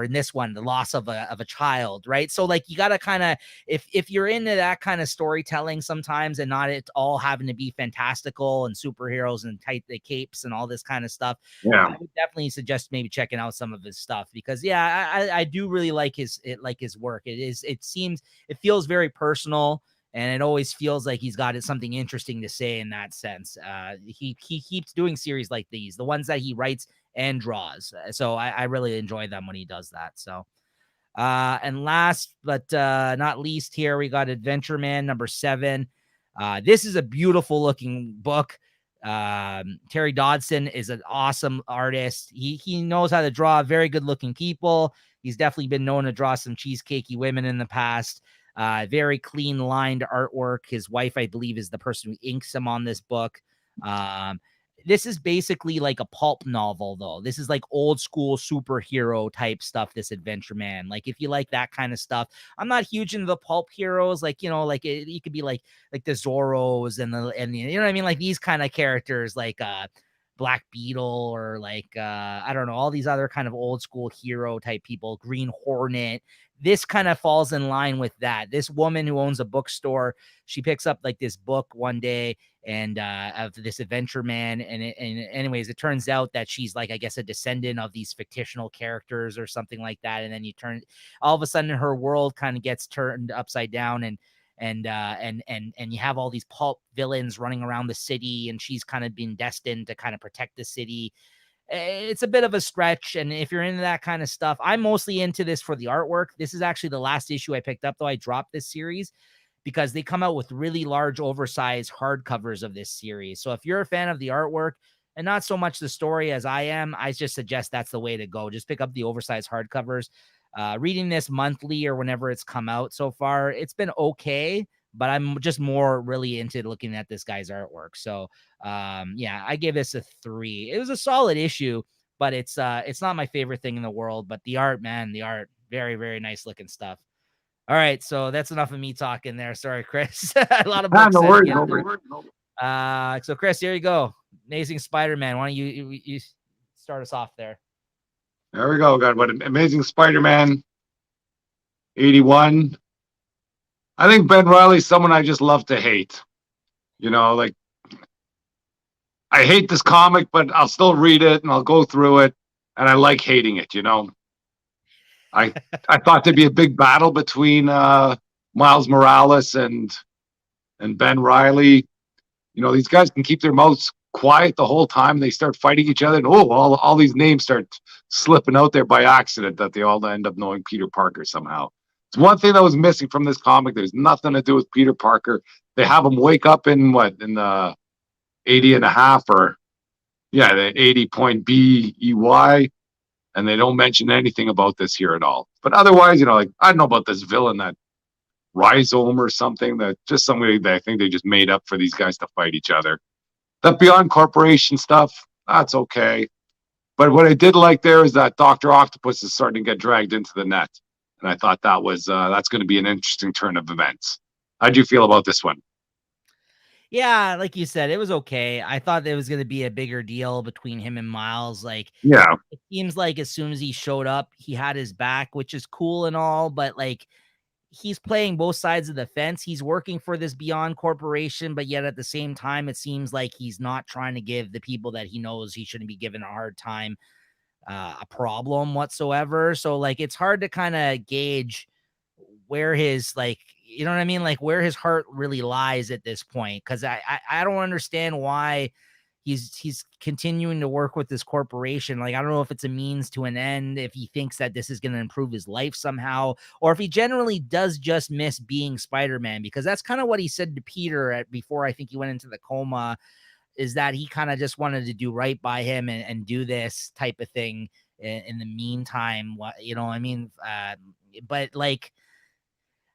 in this one, the loss of a child, right? So like you got to kind of, if you're into that kind of storytelling sometimes and not it all having to be fantastical and superheroes and tight the capes and all this kind of stuff, yeah, I would definitely suggest maybe checking out some of his stuff because I do really like his work. It feels very personal. And it always feels like he's got something interesting to say in that sense. He keeps doing series like these. The ones that he writes and draws. So I really enjoy them when he does that. So and last but not least, here we got Adventureman number 7. This is a beautiful looking book. Terry Dodson is an awesome artist. He knows how to draw very good looking people. He's definitely been known to draw some cheesecakey women in the past. Very clean lined artwork. His wife, I believe, is the person who inks him on this book. This is basically like a pulp novel, though. This is like old school superhero type stuff, this Adventureman. Like, if you like that kind of stuff, I'm not huge into the pulp heroes. Like, you know, like you could be like the Zorros and the, you know what I mean? Like these kind of characters, like Black Beetle or like, I don't know, all these other kind of old school hero type people, Green Hornet. This kind of falls in line with that. This woman who owns a bookstore, she picks up like this book one day and of this Adventureman. And anyways, it turns out that she's like, I guess, a descendant of these fictional characters or something like that. And then all of a sudden her world kind of gets turned upside down, and you have all these pulp villains running around the city, and she's kind of been destined to kind of protect the city. It's a bit of a stretch, and if you're into that kind of stuff, I'm mostly into this for the artwork. This is actually the last issue I picked up, though. I dropped this series because they come out with really large, oversized hardcovers of this series. So if you're a fan of the artwork and not so much the story as I am, I just suggest that's the way to go. Just pick up the oversized hardcovers. Reading this monthly or whenever it's come out so far, it's been okay, but I'm just more really into looking at this guy's artwork. So yeah, I gave this a 3. It was a solid issue, but it's not my favorite thing in the world. But the art, man, the art, very, very nice looking stuff. All right, so that's enough of me talking there. Sorry, Chris. A lot of books. No worries. So Chris, here you go. Amazing Spider-Man. Why don't you start us off there? There we go. Got what Amazing Spider-Man 81. I think Ben Reilly's someone I just love to hate. You know, like, I hate this comic, but I'll still read it and I'll go through it, and I like hating it, you know. I thought there'd be a big battle between Miles Morales and Ben Reilly. You know, these guys can keep their mouths quiet the whole time. They start fighting each other, and all these names start slipping out there by accident, that they all end up knowing Peter Parker somehow. It's one thing that was missing from this comic. There's nothing to do with Peter Parker. They have him wake up in the 80 and a half, or the 80.BEY, and they don't mention anything about this here at all. But otherwise, you know, like, I don't know about this villain, that Rhizome or something, that just somebody that I think they just made up for these guys to fight each other. That Beyond Corporation stuff, that's okay. But what I did like there is that Dr. Octopus is starting to get dragged into the net. And I thought that was that's going to be an interesting turn of events. How'd you feel about this one? Yeah, like you said, it was okay. I thought there was going to be a bigger deal between him and Miles. Like, yeah, it seems like as soon as he showed up, he had his back, which is cool and all, but like, he's playing both sides of the fence. He's working for this Beyond Corporation, but yet at the same time, it seems like he's not trying to give the people that he knows he shouldn't be given a hard time a problem whatsoever. So like, it's hard to kind of gauge where his, like, you know what I mean? Like, where his heart really lies at this point. Cause I don't understand why he's continuing to work with this corporation. Like, I don't know if it's a means to an end, if he thinks that this is going to improve his life somehow, or if he generally does just miss being Spider-Man, because that's kind of what he said to Peter before I think he went into the coma, is that he kind of just wanted to do right by him and do this type of thing in the meantime. You know what I mean? But like,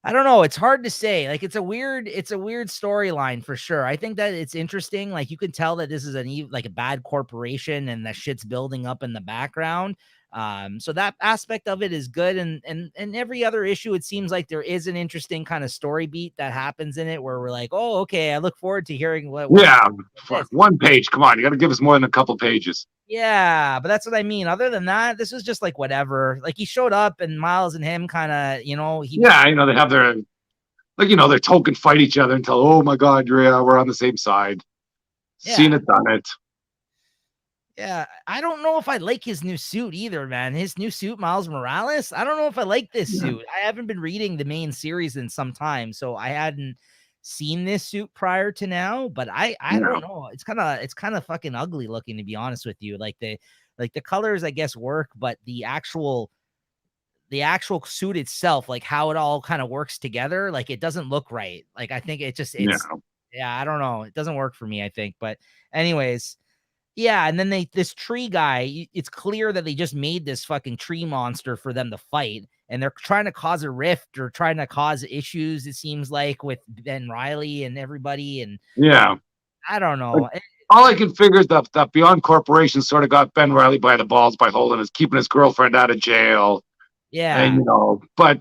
I don't know. It's hard to say. Like, it's a weird storyline for sure. I think that it's interesting. Like, you can tell that this is like a bad corporation and that shit's building up in the background. So that aspect of it is good. And every other issue, it seems like there is an interesting kind of story beat that happens in it where we're like, oh, okay, I look forward to hearing what. Fuck, 1 page. Come on, you got to give us more than a couple pages. Yeah, but that's what I mean. Other than that, this was just like whatever. Like, he showed up and Miles and him kind of, you know, they have their, like, you know, their token fight each other until, oh my God, we're on the same side. Yeah. Seen it, done it. Yeah, I don't know if I like his new suit either, man. His new suit, Miles Morales. I don't know if I like this suit. I haven't been reading the main series in some time, so I hadn't seen this suit prior to now. But I don't know. It's kind of fucking ugly looking, to be honest with you. Like, the Like the colors, I guess, work, but the actual suit itself, like how it all kind of works together, like it doesn't look right. Like I think yeah, I don't know. It doesn't work for me, I think. But anyways, yeah, and then this tree guy, it's clear that they just made this fucking tree monster for them to fight, and they're trying to cause a rift or trying to cause issues, it seems like, with Ben Reilly and everybody. And yeah, I don't know. all I can figure is that Beyond Corporation sort of got Ben Reilly by the balls by keeping his girlfriend out of jail. Yeah. And, but,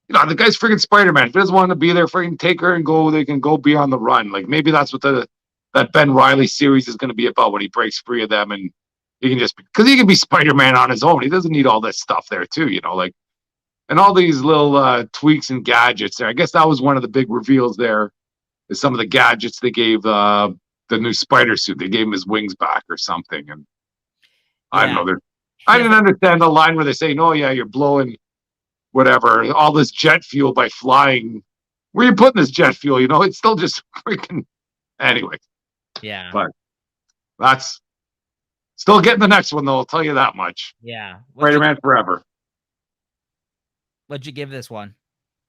the guy's freaking Spider-Man. If he doesn't want to be there, freaking take her and go, they can go be on the run. Like, maybe that's what that Ben Reilly series is going to be about when he breaks free of them. And he can because he can be Spider-Man on his own. He doesn't need all this stuff there, too, like, and all these little tweaks and gadgets there. I guess that was one of the big reveals there, is some of the gadgets they gave the new spider suit. They gave him his wings back or something. And I don't know. I didn't understand the line where they say, "Oh yeah, you're blowing whatever all this jet fuel by flying." Where are you putting this jet fuel? It's still just freaking. Anyway. Yeah. But that's still getting the next one though. I'll tell you that much. Yeah. Spider-Man Forever. What'd you give this one?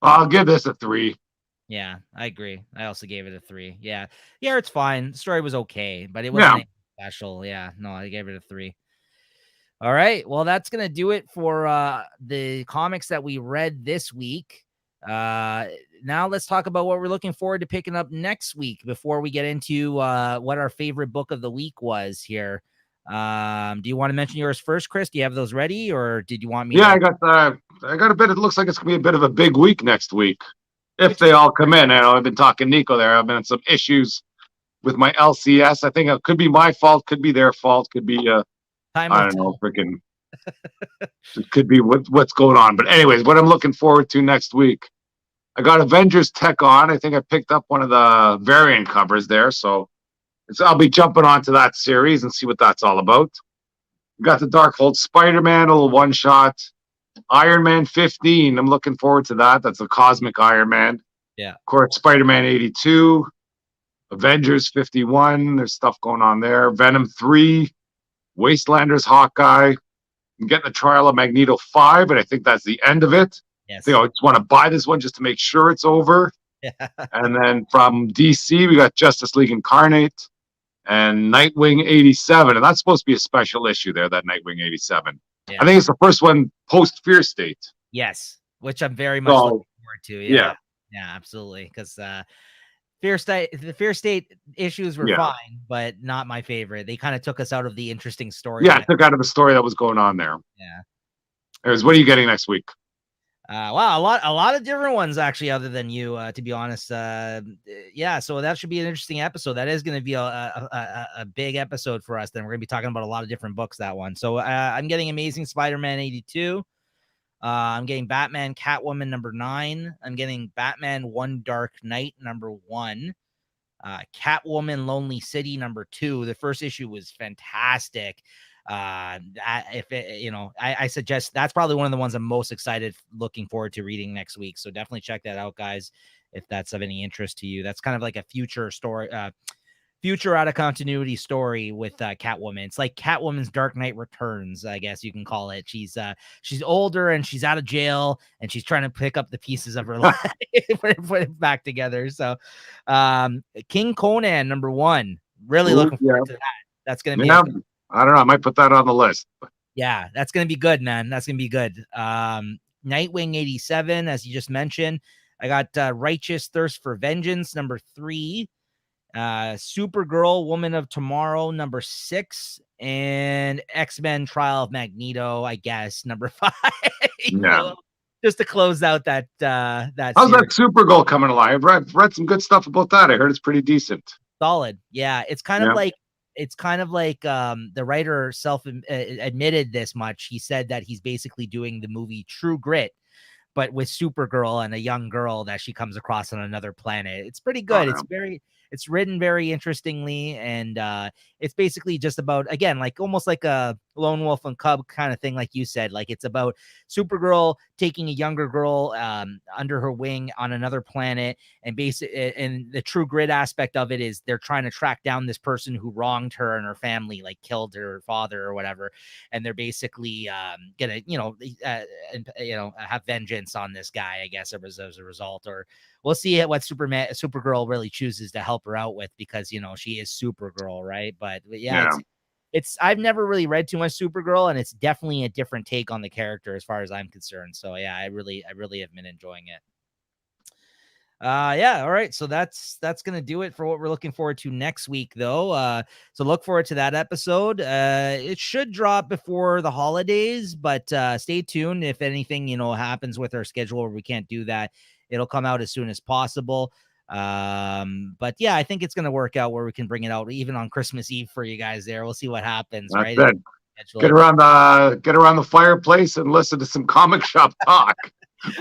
I'll give this a 3. Yeah, I agree. I also gave it a 3. Yeah, it's fine. The story was okay, but it wasn't anything special. Yeah, no, I gave it a 3. All right, well, that's gonna do it for the comics that we read this week. Now let's talk about what we're looking forward to picking up next week before we get into what our favorite book of the week was here. Do you want to mention yours first, Chris? Do you have those ready, or did you want me? Yeah, I got a bit. It looks like it's gonna be a bit of a big week next week. If they all come in. I've been talking Niko there. I've been in some issues with my LCS. I think it could be my fault, could be their fault, could be I don't know, freaking it could be what's going on. But anyways, what I'm looking forward to next week, I got Avengers Tech on. I think I picked up one of the variant covers there, so I'll be jumping onto that series and see what that's all about. We got the Darkhold Spider-Man, a little one shot. Iron Man 15. I'm looking forward to that. That's a cosmic Iron Man. Yeah. Of course, Spider-Man 82. Avengers 51. There's stuff going on there. Venom 3. Wastelanders Hawkeye. I'm getting the Trial of Magneto 5, and I think that's the end of it. Yes. I just want to buy this one just to make sure it's over. Yeah. And then from DC, we got Justice League Incarnate and Nightwing 87. And that's supposed to be a special issue there, that Nightwing 87. Yeah. I think it's the first one post Fear State. Yes, which I'm very much looking forward to. Yeah, absolutely. Because the Fear State issues were fine, but not my favorite. They kind of took us out of the interesting story. Yeah, took out of the story that was going on there. Yeah. Anyways, what are you getting next week? Wow, a lot of different ones actually, other than you, to be honest. Yeah, so that should be an interesting episode. That is going to be a big episode for us. Then we're going to be talking about a lot of different books, that one. So I'm getting Amazing Spider-Man 82. I'm getting Batman Catwoman number 9. I'm getting Batman One Dark Knight number 1. Catwoman Lonely City number 2. The first issue was fantastic. I suggest that's probably one of the ones I'm most looking forward to reading next week. So definitely check that out, guys, if that's of any interest to you. That's kind of like a future story, future out of continuity story with Catwoman. It's like Catwoman's Dark Knight Returns, I guess you can call it. She's older and she's out of jail and she's trying to pick up the pieces of her life, put it back together. So King Conan number 1, really looking forward to that. That's gonna be I don't know. I might put that on the list. Yeah, that's going to be good, man. That's going to be good. Nightwing 87, as you just mentioned. I got Righteous Thirst for Vengeance, number 3. Supergirl, Woman of Tomorrow, number 6. And X-Men Trial of Magneto, I guess, number 5. Yeah. Just to close out that How's series. that Supergirl coming along? I've read some good stuff about that. I heard it's pretty decent. Solid. Yeah, it's kind of like the writer admitted this much. He said that he's basically doing the movie True Grit, but with Supergirl and a young girl that she comes across on another planet. It's pretty good. it's written very interestingly, and it's basically just about, again, like almost like a lone wolf and cub kind of thing, like you said. Like it's about Supergirl taking a younger girl under her wing on another planet, and and the true grit aspect of it is they're trying to track down this person who wronged her and her family, like killed her father or whatever, and they're basically gonna have vengeance on this guy, I guess, as a result. Or we'll see what Supergirl really chooses to help her out with, because she is Supergirl, right? But yeah. It's I've never really read too much Supergirl, and it's definitely a different take on the character as far as I'm concerned. So yeah, I really have been enjoying it. All right, so that's gonna do it for what we're looking forward to next week, though. So look forward to that episode. It should drop before the holidays, but stay tuned. If anything happens with our schedule where we can't do that, it'll come out as soon as possible. But yeah, I think it's gonna work out where we can bring it out even on Christmas Eve for you guys there. We'll see what happens. That's right? Good. Get around the fireplace and listen to some comic shop talk.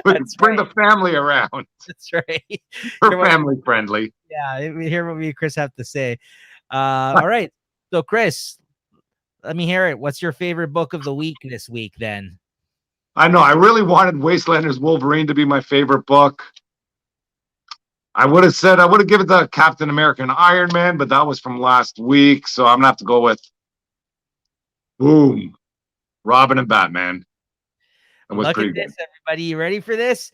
Bring the family around. That's right. We're family friendly. Yeah, we hear what me and Chris have to say. All right. So Chris, let me hear it. What's your favorite book of the week this week then? I know I really wanted Wastelanders Wolverine to be my favorite book. I would have given it to Captain America and Iron Man, but that was from last week. So I'm gonna have to go with Robin and Batman. Look at this, everybody. You ready for this?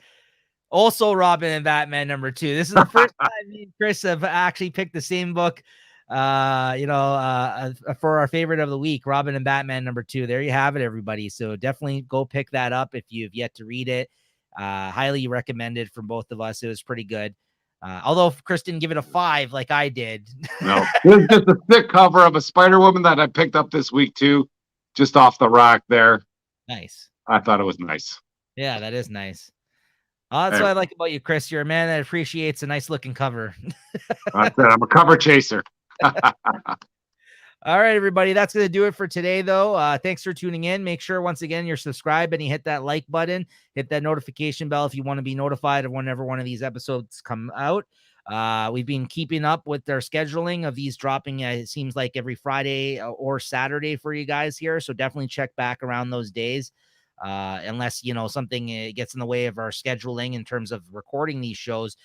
Also, Robin and Batman #2. This is the first time me and Chris have actually picked the same book. For our favorite of the week, Robin and Batman #2. There you have it, everybody. So definitely go pick that up if you've yet to read it. Highly recommended from both of us. It was pretty good. Although Chris didn't give it a 5 like I did. No, it's just a thick cover of a Spider-Woman that I picked up this week too, just off the rack there. Nice. I thought it was nice. Yeah, that is nice. That's what I like about you, Chris. You're a man that appreciates a nice looking cover. That's it. I'm a cover chaser. All right, everybody. That's going to do it for today, though. Thanks for tuning in. Make sure, once again, you're subscribed and you hit that like button. Hit that notification bell if you want to be notified of whenever one of these episodes come out. We've been keeping up with their scheduling of these dropping, it seems like every Friday or Saturday for you guys here. So definitely check back around those days. Unless, something gets in the way of our scheduling in terms of recording these shows.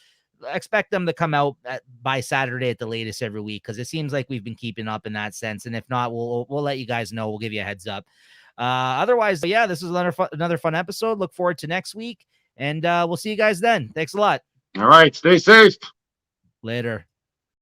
Expect them to come out by Saturday at the latest every week, because it seems like we've been keeping up in that sense. And if not, we'll let you guys know. We'll give you a heads up. Otherwise, yeah, this is another fun episode. Look forward to next week, and we'll see you guys then. Thanks a lot. All right, stay safe. Later.